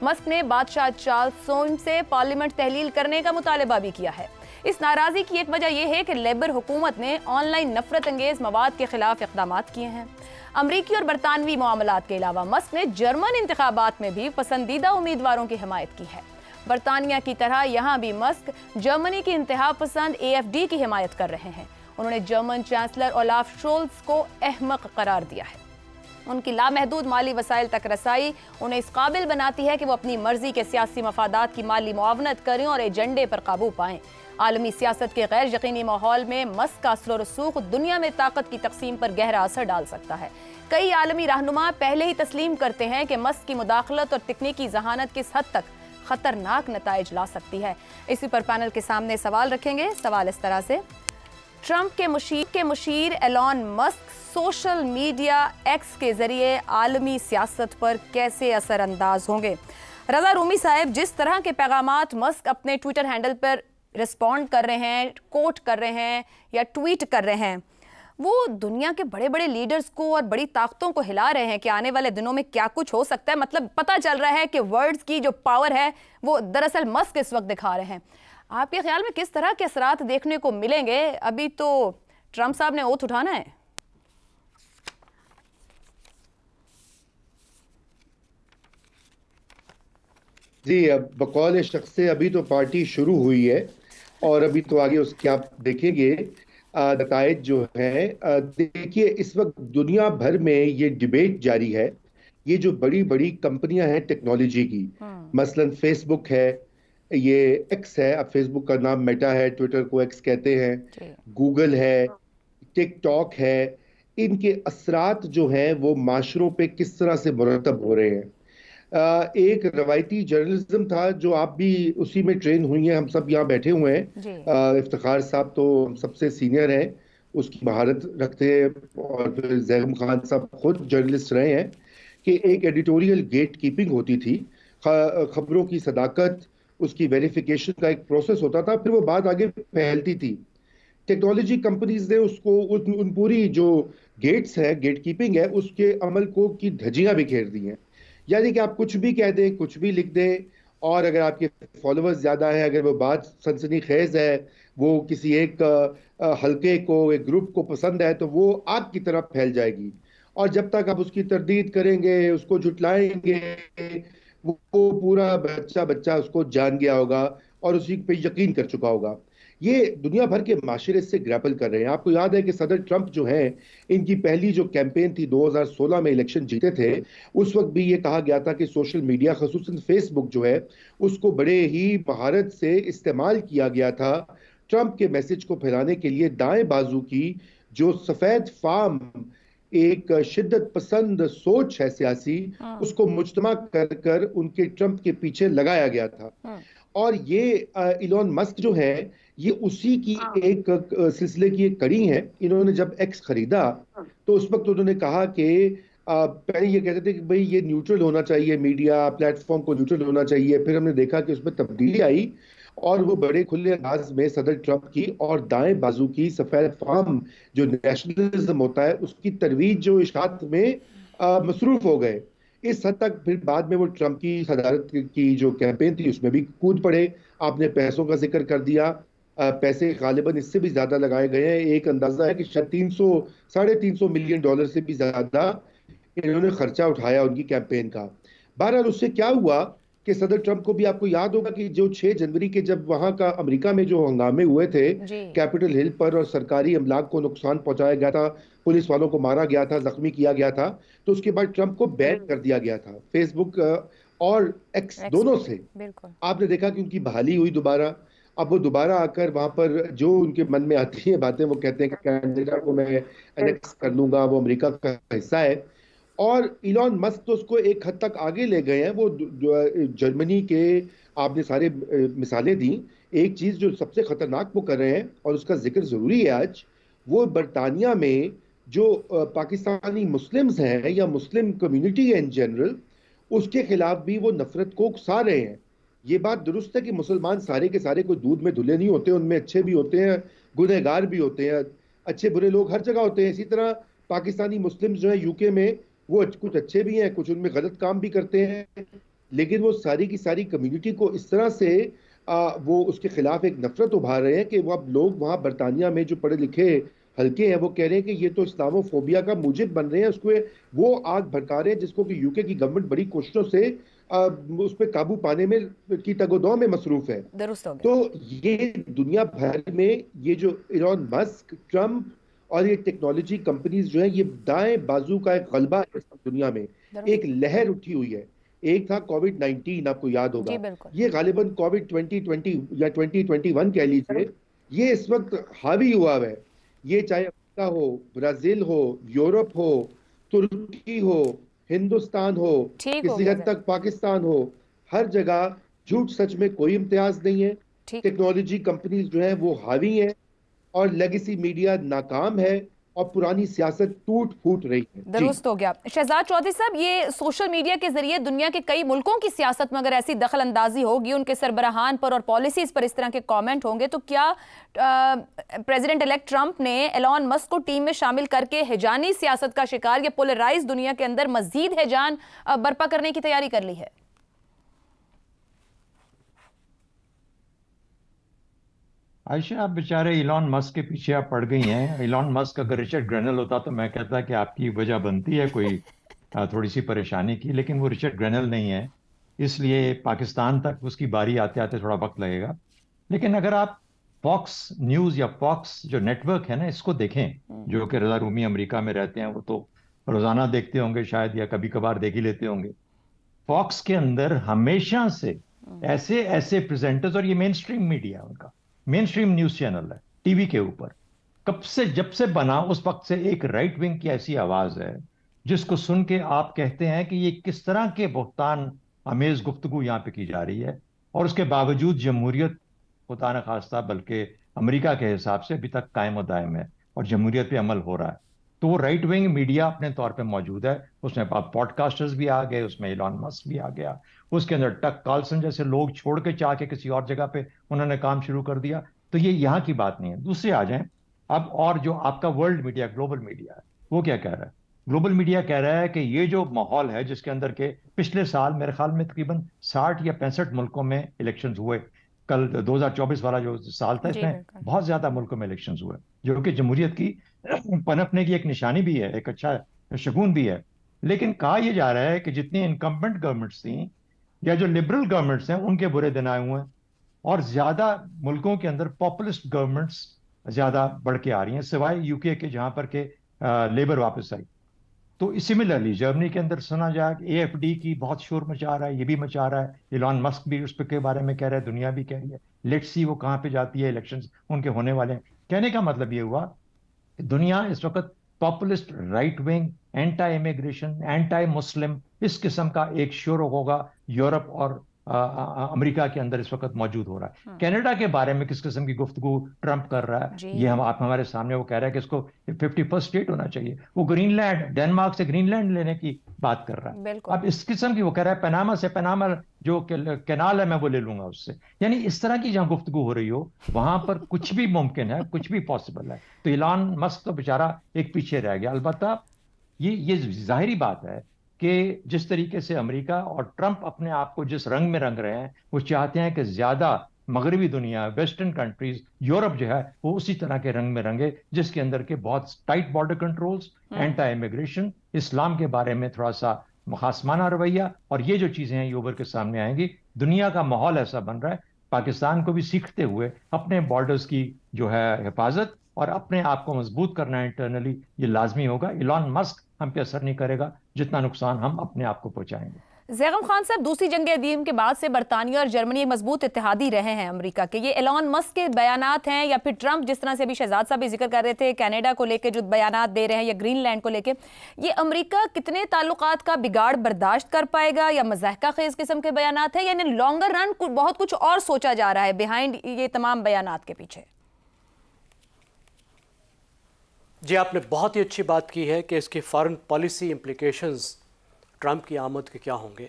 मस्क ने बादशाह चार्ल्स सोम से पार्लियामेंट तहलील करने का मुतालबा भी किया है। इस नाराजगी की एक वजह यह है कि लेबर हुकूमत ने ऑनलाइन नफरत अंगेज मवाद के खिलाफ इक़दाम किए हैं। अमरीकी और बरतानवी मामलात के अलावा मस्क ने जर्मन इंतखाबात में भी पसंदीदा उम्मीदवारों की हिमायत की है। बरतानिया की तरह यहाँ भी मस्क जर्मनी की इंतहा पसंद AFD की हिमायत कर रहे हैं। उन्होंने जर्मन चांसलर ओलाफ शोल्स को अहमक करार दिया है। उनकी लामहदूद माली वसाइल तक रसाई उन्हें इस काबिल बनाती है कि वो अपनी मर्जी के सियासी मफादात की माली मुआवनत करें और एजेंडे पर काबू पाएं। आलमी सियासत के गैर यकीनी माहौल में मस्क का असर रसूख दुनिया में ताकत की तकसीम पर गहरा असर डाल सकता है। कई आलमी रहनुमा पहले ही तस्लीम करते हैं कि मस्क की मुदाखलत और तकनीकी जहानत किस हद तक खतरनाक नताइज ला सकती है। इसी पर पैनल के सामने सवाल रखेंगे। सवाल इस तरह से, ट्रंप के मुशीर Elon Musk social media X के जरिए आलमी सियासत पर कैसे असरअंदाज होंगे? रजा रूमी साहब, जिस तरह के पैगामात मस्क अपने ट्विटर हैंडल पर रिस्पॉन्ड कर रहे हैं, कोट कर रहे हैं या ट्वीट कर रहे हैं, वो दुनिया के बड़े बड़े लीडर्स को और बड़ी ताकतों को हिला रहे हैं कि आने वाले दिनों में क्या कुछ हो सकता है। मतलब पता चल रहा है कि वर्ड्स की जो पावर है वो दरअसल मस्क इस वक्त दिखा रहे हैं। आपके ख्याल में किस तरह के असरात देखने को मिलेंगे? अभी तो ट्रंप साहब ने ओथ उठाना है। जी, अब बकौल शख्स से अभी तो पार्टी शुरू हुई है और अभी तो आगे उसके आप देखेंगे नताइज जो है। देखिए, इस वक्त दुनिया भर में ये डिबेट जारी है। ये जो बड़ी बड़ी कंपनियां हैं टेक्नोलॉजी की, मसलन फेसबुक है, ये एक्स है, अब फेसबुक का नाम मेटा है, ट्विटर को एक्स कहते हैं, गूगल है, टिकटॉक है, इनके असरात जो हैं वो माशरों पे किस तरह से मुरतब हो रहे हैं। एक रवायती जर्नलिज्म था जो आप भी उसी में ट्रेन हुई हैं, हम सब यहाँ बैठे हुए हैं, इफ्तिखार साहब तो हम सबसे सीनियर हैं, उसकी महारत रखते हैं, और फिर जैगम खान साहब खुद जर्नलिस्ट रहे हैं, कि एक एडिटोरियल गेट कीपिंग होती थी, खबरों की सदाकत, उसकी वेरिफिकेशन का एक प्रोसेस होता था, फिर वो बात आगे फैलती थी। टेक्नोलॉजी कंपनीज ने उसको उन पूरी जो गेट्स है, गेट कीपिंग है, उसके अमल को की धज्जियां बिखेर दी हैं। यानी कि आप कुछ भी कह दें, कुछ भी लिख दें, और अगर आपके फॉलोअर्स ज़्यादा है, अगर वो बात सनसनीखेज है, वो किसी एक हल्के को, एक ग्रुप को पसंद है, तो वो आग की तरफ फैल जाएगी। और जब तक आप उसकी तरदीद करेंगे, उसको झुटलाएंगे, वो पूरा बच्चा बच्चा उसको जान गया होगा और उसी पे यकीन कर चुका होगा। ये दुनिया भर के माशरे से ग्रैपल कर रहे हैं। आपको याद है कि सदर ट्रंप जो हैं, इनकी पहली जो कैंपेन थी, 2016 में इलेक्शन जीते थे, उस वक्त भी ये कहा गया था कि सोशल मीडिया, खसूसन फेसबुक जो है, उसको बड़े ही महारत से इस्तेमाल किया गया था ट्रंप के मैसेज को फैलाने के लिए। दाएं बाजू की जो सफेद फार्म एक शिद्दत पसंद सोच है सियासी, उसको मुज्तमा कर कर उनके ट्रंप के पीछे लगाया गया था। और ये इलॉन मस्क जो है, ये उसी की एक सिलसिले की एक कड़ी है। इन्होंने जब एक्स खरीदा तो उस वक्त उन्होंने कहा कि पहले ये कहते थे कि भाई ये न्यूट्रल होना चाहिए, मीडिया प्लेटफॉर्म को न्यूट्रल होना चाहिए। फिर हमने देखा कि उसमें तब्दीली आई और वो बड़े खुले अंदाज में सदर ट्रंप की और दाएं बाजू की सफेद फार्म जो नेशनलिज्म होता है, उसकी तरवीज जो इशात में मसरूफ हो गए। इस हद तक फिर बाद में वो ट्रंप की सदारत की जो कैंपेन थी उसमें भी कूद पड़े। आपने पैसों का जिक्र कर दिया, पैसे गालिबन इससे भी ज्यादा लगाए गए हैं। एक अंदाजा है कि शायद 300-350 मिलियन डॉलर से भी ज्यादा इन्होंने खर्चा उठाया उनकी कैंपेन का। बहरहाल उससे क्या हुआ कि सदर ट्रंप को भी आपको याद होगा कि जो 6 जनवरी के जब वहां का अमेरिका में जो हंगामे हुए थे कैपिटल हिल पर और सरकारी अमलाक को नुकसान पहुंचाया गया था, पुलिस वालों को मारा गया था, जख्मी किया गया था, तो उसके बाद ट्रंप को बैन कर दिया गया था फेसबुक और एक्स दोनों से। आपने देखा कि उनकी बहाली हुई दोबारा। अब वो दोबारा आकर वहां पर जो उनके मन में आती है बातें, वो कहते हैं कि कैनेडा को मैं एनेक्स कर लूंगा, वो अमेरिका का हिस्सा है। और इलॉन मस्क तो उसको एक हद तक आगे ले गए हैं। वो जर्मनी के आपने सारे मिसालें दी। एक चीज जो सबसे खतरनाक वो कर रहे हैं और उसका जिक्र जरूरी है आज, वो बरतानिया में जो पाकिस्तानी मुस्लिम्स हैं या मुस्लिम कम्युनिटी है इन जनरल, उसके खिलाफ भी वो नफरत को उकसा रहे हैं। ये बात दुरुस्त है कि मुसलमान सारे के सारे कोई दूध में धुले नहीं होते, उनमें अच्छे भी होते हैं, गुनहगार भी होते हैं, अच्छे बुरे लोग हर जगह होते हैं। इसी तरह पाकिस्तानी मुस्लिम जो है यूके में, वो कुछ अच्छे भी हैं, कुछ उनमें गलत काम भी करते हैं, लेकिन वो सारी की सारी कम्युनिटी को इस तरह से वो उसके खिलाफ एक नफरत उभार रहे हैं कि वो अब लोग वहाँ बरतानिया में जो पढ़े लिखे हल्के हैं वो कह रहे हैं कि ये तो इस्लामोफोबिया का मूजिब बन रहे हैं, उसको वो आग भड़का रहे हैं जिसको कि यूके की गवर्नमेंट बड़ी कोशिशों से उस पर काबू पाने में की तगोदौ में मसरूफ है। तो ये दुनिया भर में ये जो इलॉन मस्क, ट्रंप और ये टेक्नोलॉजी कंपनीज जो है, ये दाएं बाजू का एक गलबा है दुनिया में, एक लहर उठी हुई है। एक था कोविड-19, आपको याद होगा, ये गालिबन कोविड 2020 या 2021 कह लीजिए, ये इस वक्त हावी हुआ है। ये चाहे अमेरिका हो, ब्राजील हो, यूरोप हो, तुर्की हो, हिंदुस्तान हो, किसी हद तक पाकिस्तान हो, हर जगह झूठ सच में कोई इम्तियाज नहीं है। टेक्नोलॉजी कंपनीज जो है वो हावी हैं और लेगेसी मीडिया नाकाम है और पुरानी सियासत टूट फूट रही है। दुरुस्त हो गया। शहजाद चौधरी साहब, ये सोशल मीडिया के जरिए दुनिया के कई मुल्कों की सियासत में अगर ऐसी दखल अंदाजी होगी, उनके सरबराहान पर और पॉलिसीज पर इस तरह के कमेंट होंगे, तो क्या प्रेसिडेंट इलेक्ट ट्रंप ने एलॉन मस्क को टीम में शामिल करके हिजानी सियासत का शिकार या पोलराइज दुनिया के अंदर मजीद हिजान बर्पा करने की तैयारी कर ली है? आयशा, आप बेचारे इलॉन मस्क के पीछे आप पड़ गई हैं। इलॉन मस्क अगर रिचर्ड ग्रेनल होता तो मैं कहता कि आपकी वजह बनती है कोई थोड़ी सी परेशानी की, लेकिन वो रिचर्ड ग्रेनल नहीं है, इसलिए पाकिस्तान तक उसकी बारी आते आते थोड़ा वक्त लगेगा। लेकिन अगर आप फॉक्स न्यूज़ या फॉक्स जो नेटवर्क है ना, इसको देखें, जो कि रज़ा रूमी अमेरिका में रहते हैं, वो तो रोज़ाना देखते होंगे शायद, या कभी कभार देख ही लेते होंगे। फॉक्स के अंदर हमेशा से ऐसे ऐसे प्रेजेंटर्स, और ये मेन स्ट्रीम मीडिया उनका, मेन स्ट्रीम न्यूज चैनल है टीवी के ऊपर, जब से बना उस वक्त से एक राइट विंग की ऐसी आवाज है जिसको सुन के आप कहते हैं कि ये किस तरह के बहतान आमेज गुफ्तगू यहाँ पे की जा रही है, और उसके बावजूद जमहूरियत खुदा न खास्ता बल्कि अमेरिका के हिसाब से अभी तक कायम दायम है और जमहूरियत पे अमल हो रहा है। तो वो राइट विंग मीडिया अपने तौर पे मौजूद है, उसमें आप पॉडकास्टर्स भी आ गए, उसमें इलॉन मस्क भी आ गया, उसके अंदर टक कार्लसन जैसे लोग छोड़ के चाह के किसी और जगह पे उन्होंने काम शुरू कर दिया। तो ये यहाँ की बात नहीं है। दूसरे आ जाएं अब, और जो आपका वर्ल्ड मीडिया, ग्लोबल मीडिया है, वो क्या कह रहा है? ग्लोबल मीडिया कह रहा है कि ये जो माहौल है जिसके अंदर के पिछले साल मेरे ख्याल में तकरीबन 60 या 65 मुल्कों में इलेक्शंस हुए, कल 2024 वाला जो साल था इसमें बहुत ज्यादा मुल्कों में इलेक्शंस हुए, जो कि जमहूरियत की पनपने की एक निशानी भी है, एक अच्छा शगुन भी है। लेकिन कहा यह जा रहा है कि जितनी इनकम्बेंट गवर्नमेंट्स थी या जो लिबरल गवर्नमेंट्स हैं उनके बुरे दिन आए हुए हैं, और ज्यादा मुल्कों के अंदर पॉपुलिस्ट गवर्नमेंट्स ज्यादा बढ़ के आ रही हैं, सिवाय यूके के जहां पर के लेबर वापस आई। तो सिमिलरली जर्मनी के अंदर सुना जाए AFD की बहुत शोर मचा रहा है, ये भी मचा रहा है, इलॉन मस्क भी उस के बारे में कह रहा है, दुनिया भी कह रही है। लेट्स सी वो कहाँ पे जाती है, इलेक्शंस उनके होने वाले हैं। कहने का मतलब ये हुआ कि दुनिया इस वक्त populist, right wing, anti immigration, anti Muslim, इस किस्म का एक शोर होगा यूरोप और अमेरिका के अंदर इस वक्त मौजूद हो रहा है। कनाडा के बारे में किस किस्म की गुफ्तगू ट्रंप कर रहा है, ये आप हमारे सामने, वो कह रहा है कि इसको 51st स्टेट होना चाहिए। वो ग्रीनलैंड, डेनमार्क से ग्रीनलैंड लेने की बात कर रहा है। अब इस किस्म की वो कह रहा है पनामा से, पनामा जो कैनाल है मैं वो ले लूंगा उससे। यानी इस तरह की जहां गुफ्तगू हो रही हो वहां पर कुछ भी मुमकिन है, कुछ भी पॉसिबल है। तो इलॉन मस्क तो बेचारा एक पीछे रह गया। अलबत्ता ये जाहिरी बात है कि जिस तरीके से अमेरिका और ट्रंप अपने आप को जिस रंग में रंग रहे हैं, वो चाहते हैं कि ज्यादा मगरबी दुनिया, वेस्टर्न कंट्रीज, यूरोप जो है वो उसी तरह के रंग में रंगे, जिसके अंदर के बहुत tight border controls, anti immigration, इस्लाम के बारे में थोड़ा सा मुखासमाना रवैया, और ये जो चीजें हैं ये उभर के सामने आएंगी। दुनिया का माहौल ऐसा बन रहा है, पाकिस्तान को भी सीखते हुए अपने बॉर्डर्स की जो है हिफाजत और अपने आप को मजबूत करना इंटरनली, ये लाजमी होगा। इलॉन मस्क हम पे असर नहीं करेगा जितना नुकसान हम अपने आप को पहुंचाएंगे। ज़ैगम खान साहब, दूसरी जंग अज़ीम के बाद से बरतानिया और जर्मनी एक मजबूत इत्तेहादी रहे हैं अमेरिका के। ये एलॉन मस्क के बयानात हैं या फिर ट्रंप, जिस तरह से अभी शहजाद साहब भी जिक्र कर रहे थे, कनाडा को लेकर जो बयानात दे रहे हैं या ग्रीनलैंड को लेकर, ये अमेरिका कितने ताल्लुकात का बिगाड़ बर्दाश्त कर पाएगा, या मज़ाहका खेज किस्म के बयानात है, यानी लॉन्गर रन बहुत कुछ और सोचा जा रहा है बिहाइंड ये तमाम बयानात के पीछे? जी, आपने बहुत ही अच्छी बात की है कि इसकी फॉरेन पॉलिसी इम्प्लीकेशंस ट्रंप की आमद के क्या होंगे।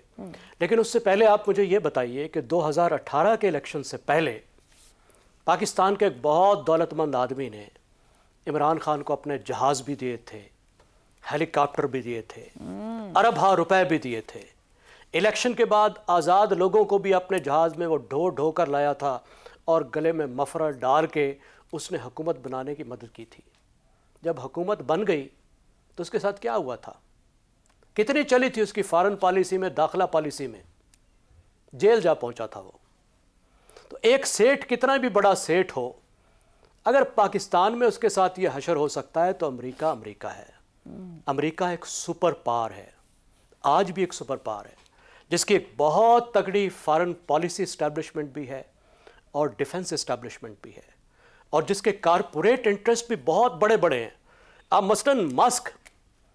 लेकिन उससे पहले आप मुझे ये बताइए कि 2018 के इलेक्शन से पहले पाकिस्तान के एक बहुत दौलतमंद आदमी ने इमरान खान को अपने जहाज़ भी दिए थे, हेलीकॉप्टर भी दिए थे, अरब रुपए भी दिए थे। इलेक्शन के बाद आज़ाद लोगों को भी अपने जहाज़ में वो ढो कर लाया था और गले में मफरल डाल के उसने हुकूमत बनाने की मदद की थी। जब हुकूमत बन गई तो उसके साथ क्या हुआ था, कितनी चली थी उसकी फॉरेन पॉलिसी में, दाखिला पॉलिसी में, जेल जा पहुंचा था वो। तो एक सेठ कितना भी बड़ा सेठ हो, अगर पाकिस्तान में उसके साथ ये हशर हो सकता है तो अमेरिका अमेरिका है। अमेरिका एक सुपर पावर है, आज भी एक सुपर पावर है, जिसकी एक बहुत तगड़ी फॉरेन पॉलिसी इस्टेब्लिशमेंट भी है और डिफेंस इस्टेब्लिशमेंट भी है, और जिसके कारपोरेट इंटरेस्ट भी बहुत बड़े बड़े हैं। अब मसलन मस्क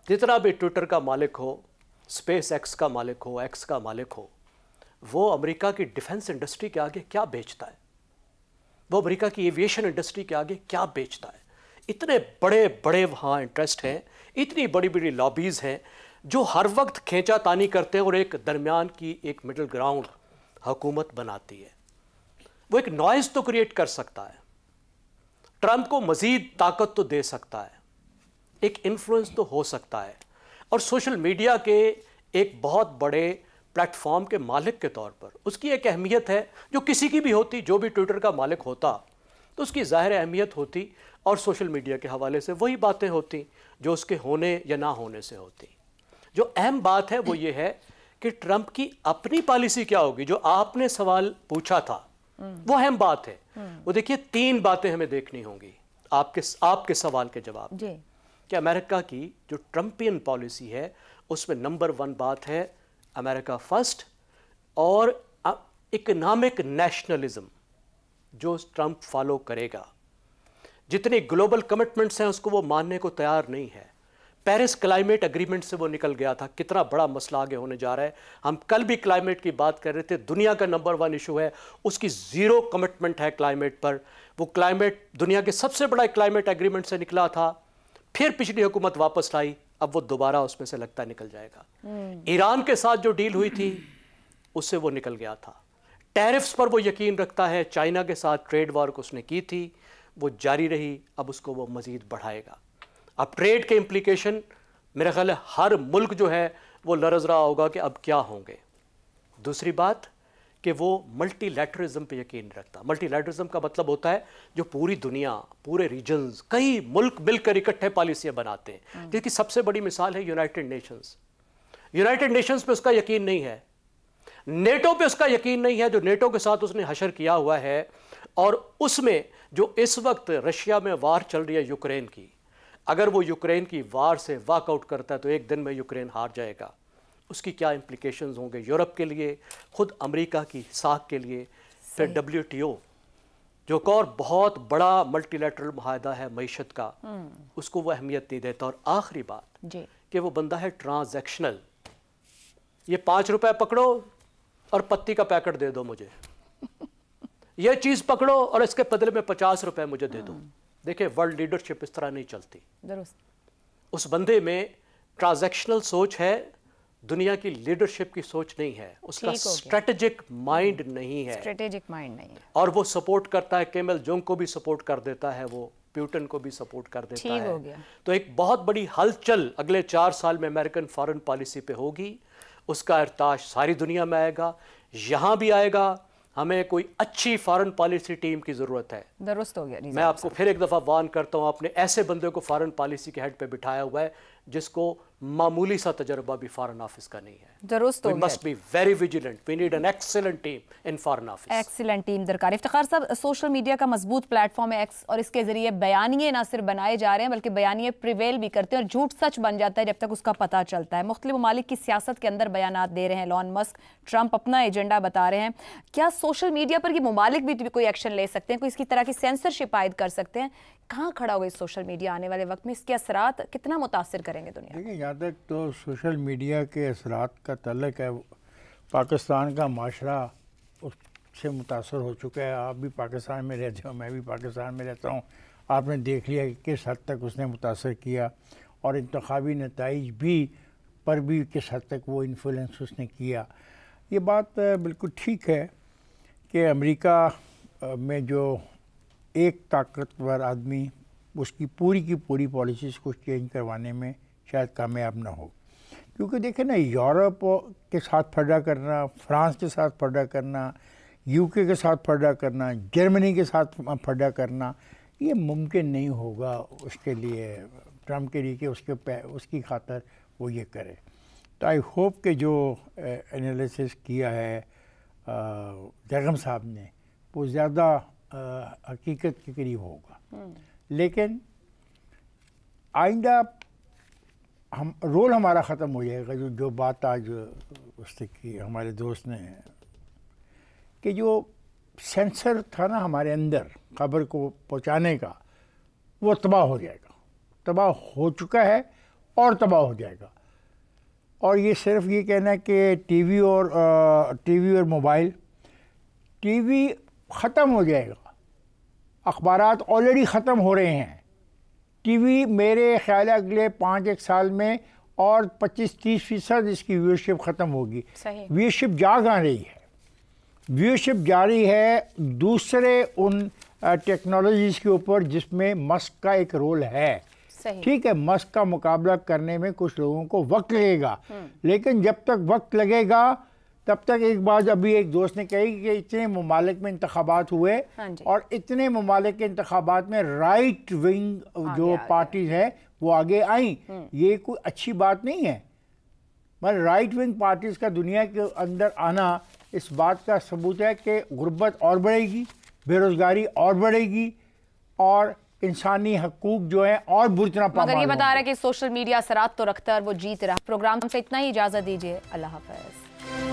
जितना भी ट्विटर का मालिक हो, स्पेस एक्स का मालिक हो, एक्स का मालिक हो, वो अमेरिका की डिफेंस इंडस्ट्री के आगे क्या बेचता है, वो अमेरिका की एविएशन इंडस्ट्री के आगे क्या बेचता है। इतने बड़े बड़े वहाँ इंटरेस्ट हैं, इतनी बड़ी बड़ी लॉबीज़ हैं जो हर वक्त खींचातानी करते हैं और एक दरमियान की एक मिडिल ग्राउंड हुकूमत बनाती है। वो एक नॉइज़ तो क्रिएट कर सकता है, ट्रंप को मज़ीद ताकत तो दे सकता है, एक इन्फ्लुएंस तो हो सकता है, और सोशल मीडिया के एक बहुत बड़े प्लेटफॉर्म के मालिक के तौर पर उसकी एक अहमियत है जो किसी की भी होती। जो भी ट्विटर का मालिक होता तो उसकी ज़ाहिर अहमियत होती, और सोशल मीडिया के हवाले से वही बातें होती जो उसके होने या ना होने से होती। जो अहम बात है वो ये है कि ट्रंप की अपनी पॉलिसी क्या होगी, जो आपने सवाल पूछा था वो अहम बात है। वो देखिए, 3 बातें हमें देखनी होंगी आपके सवाल के जवाब जी। कि अमेरिका की जो ट्रंपियन पॉलिसी है उसमें नंबर 1 बात है अमेरिका फर्स्ट, और इकोनॉमिक नेशनलिज्म जो ट्रंप फॉलो करेगा, जितनी ग्लोबल कमिटमेंट्स हैं उसको वो मानने को तैयार नहीं है। पेरिस क्लाइमेट एग्रीमेंट से वो निकल गया था, कितना बड़ा मसला आगे होने जा रहा है। हम कल भी क्लाइमेट की बात कर रहे थे, दुनिया का नंबर 1 इशू है, उसकी ज़ीरो कमिटमेंट है क्लाइमेट पर। वो क्लाइमेट दुनिया के सबसे बड़ा क्लाइमेट एग्रीमेंट से निकला था, फिर पिछली हुकूमत वापस लाई, अब वो दोबारा उसमें से लगता निकल जाएगा। ईरान के साथ जो डील हुई थी उससे वो निकल गया था। टैरिफ्स पर वो यकीन रखता है, चाइना के साथ ट्रेड वॉर को उसने की थी, वो जारी रही, अब उसको वो मज़ीद बढ़ाएगा। अब ट्रेड के इम्प्लीकेशन मेरा ख्याल है हर मुल्क जो है वो लरज़ रहा होगा कि अब क्या होंगे। दूसरी बात कि वो मल्टीलैटरिज्म पे यकीन रखता। मल्टीलैटरिज्म का मतलब होता है जो पूरी दुनिया, पूरे रीजन्स, कई मुल्क मिलकर इकट्ठे पॉलिसियाँ बनाते हैं, जिसकी सबसे बड़ी मिसाल है यूनाइटेड नेशंस। यूनाइटेड नेशंस पे उसका यकीन नहीं है, नेटो पे उसका यकीन नहीं है, जो नेटो के साथ उसने हशर किया हुआ है। और उसमें जो इस वक्त रशिया में वार चल रही है यूक्रेन की, अगर वो यूक्रेन की वार से वॉकआउट करता है तो एक दिन में यूक्रेन हार जाएगा। उसकी क्या इम्प्लीकेशंस होंगे यूरोप के लिए, खुद अमेरिका की साख के लिए, फिर WTO जो एक और बहुत बड़ा मल्टीलैटरल मुआहदा है मईशत का, उसको वो अहमियत नहीं देता। और आखिरी बात कि वो बंदा है ट्रांजैक्शनल। ये 5 रुपए पकड़ो और पत्ती का पैकेट दे दो मुझे, ये चीज़ पकड़ो और इसके बदले में 50 रुपए मुझे दे दो। देखिए वर्ल्ड लीडरशिप इस तरह नहीं चलती। उस बंदे में ट्रांजैक्शनल सोच है, दुनिया की लीडरशिप की सोच नहीं है, उसका स्ट्रेटेजिक माइंड नहीं है, और वो सपोर्ट करता है, केमल जोंग को भी सपोर्ट कर देता है, वो प्यूटन को भी सपोर्ट कर देता है। तो एक बहुत बड़ी हलचल अगले 4 साल में अमेरिकन फॉरेन पॉलिसी पे होगी, उसका इरताश सारी दुनिया में आएगा, यहाँ भी आएगा। हमें कोई अच्छी फॉरेन पॉलिसी टीम की जरूरत है। दुरुस्त हो गया। मैं आपको फिर एक दफ़ा वार्न करता हूँ, आपने ऐसे बंदे को फॉरेन पॉलिसी के हेड पे बिठाया हुआ है जिसको मामूली सा तजर्बा भी फॉरेन ऑफिस का नहीं है। दुरुस्त हो गया। Must be very vigilant, we need an excellent team in foreign office. Excellent team दरकार। इफ्तिखार साहब, सोशल मीडिया का मजबूत प्लेटफॉर्म है एक्स, और इसके जरिए बयानिए ना सिर्फ बनाए जा रहे हैं बल्कि बयानिए प्रिवेल भी करते हैं, और झूठ सच बन जाता है जब तक उसका पता चलता है। मुख्तलिफ ममालिक की सियासत के अंदर बयानात दे रहे हैं एलन मस्क, ट्रंप अपना एजेंडा बता रहे हैं। क्या सोशल मीडिया पर ममालिक भी कोई एक्शन ले सकते हैं, कोई इसकी तरह की सेंसरशिप आयद कर सकते हैं? कहाँ खड़ा होगा इस सोशल मीडिया आने वाले वक्त में, इसके असरात कितना मुतासिर करेंगे दुनिया? देखिए, यहाँ तक तो सोशल मीडिया के असरात का तल्लुक है, पाकिस्तान का माशरा उससे मुतासर हो चुका है। आप भी पाकिस्तान में रहते हो, मैं भी पाकिस्तान में रहता हूँ। आपने देख लिया कि किस हद तक उसने मुतासर किया, और इंतखाबी नताइज भी पर भी किस हद तक वो इन्फ्लुएंस उसने किया। ये बात बिल्कुल ठीक है कि अमेरिका में जो एक ताकतवर आदमी उसकी पूरी की पूरी पॉलिसीज़ को चेंज करवाने में शायद कामयाब ना हो, क्योंकि देखें ना, यूरोप के साथ फर्डा करना, फ्रांस के साथ फर्डा करना, UK के साथ फर्डा करना, जर्मनी के साथ फर्डा करना, ये मुमकिन नहीं होगा उसके लिए, ट्रंप के लिए, कि उसकी खातर वो ये करे। तो आई होप कि जो एनालिसिस किया है जगम साहब ने वो ज़्यादा हकीकत के करीब होगा। लेकिन आइंदा हम रोल हमारा ख़त्म हो जाएगा। जो बात आज उससे की हमारे दोस्त ने, कि जो सेंसर था ना हमारे अंदर खबर को पहुंचाने का, वो तबाह हो जाएगा, तबाह हो चुका है और तबाह हो जाएगा। और ये सिर्फ ये कहना है कि टीवी और मोबाइल, टीवी ख़त्म हो जाएगा, अखबारात ऑलरेडी ख़त्म हो रहे हैं। टीवी मेरे ख्याल अगले 5-1 साल में और 25-30% इसकी व्यूअरशिप ख़त्म होगी। व्यूअरशिप जा कहाँ रही है? व्यूअरशिप जारी है दूसरे उन टेक्नोलॉजीज़ के ऊपर जिसमें मस्क का एक रोल है। ठीक है, मस्क का मुकाबला करने में कुछ लोगों को वक्त लगेगा, लेकिन जब तक वक्त लगेगा तब तक एक बात अभी एक दोस्त ने कही कि इतने ममालिक में इंतखाबात हुए, और इतने ममालिक के इंतखाबात में राइट विंग जो पार्टीज है वो आगे आई। ये कोई अच्छी बात नहीं है। मतलब राइट विंग पार्टीज का दुनिया के अंदर आना इस बात का सबूत है कि गुर्बत और बढ़ेगी, बेरोजगारी और बढ़ेगी, और इंसानी हकूक जो है और बुरी तरह पामाल। मगर ये बता रहा है कि सोशल मीडिया असरात तो रखता है और वो जीत रहा। प्रोग्राम से इतना ही, इजाज़त दीजिए, अल्लाह हाफ़िज़।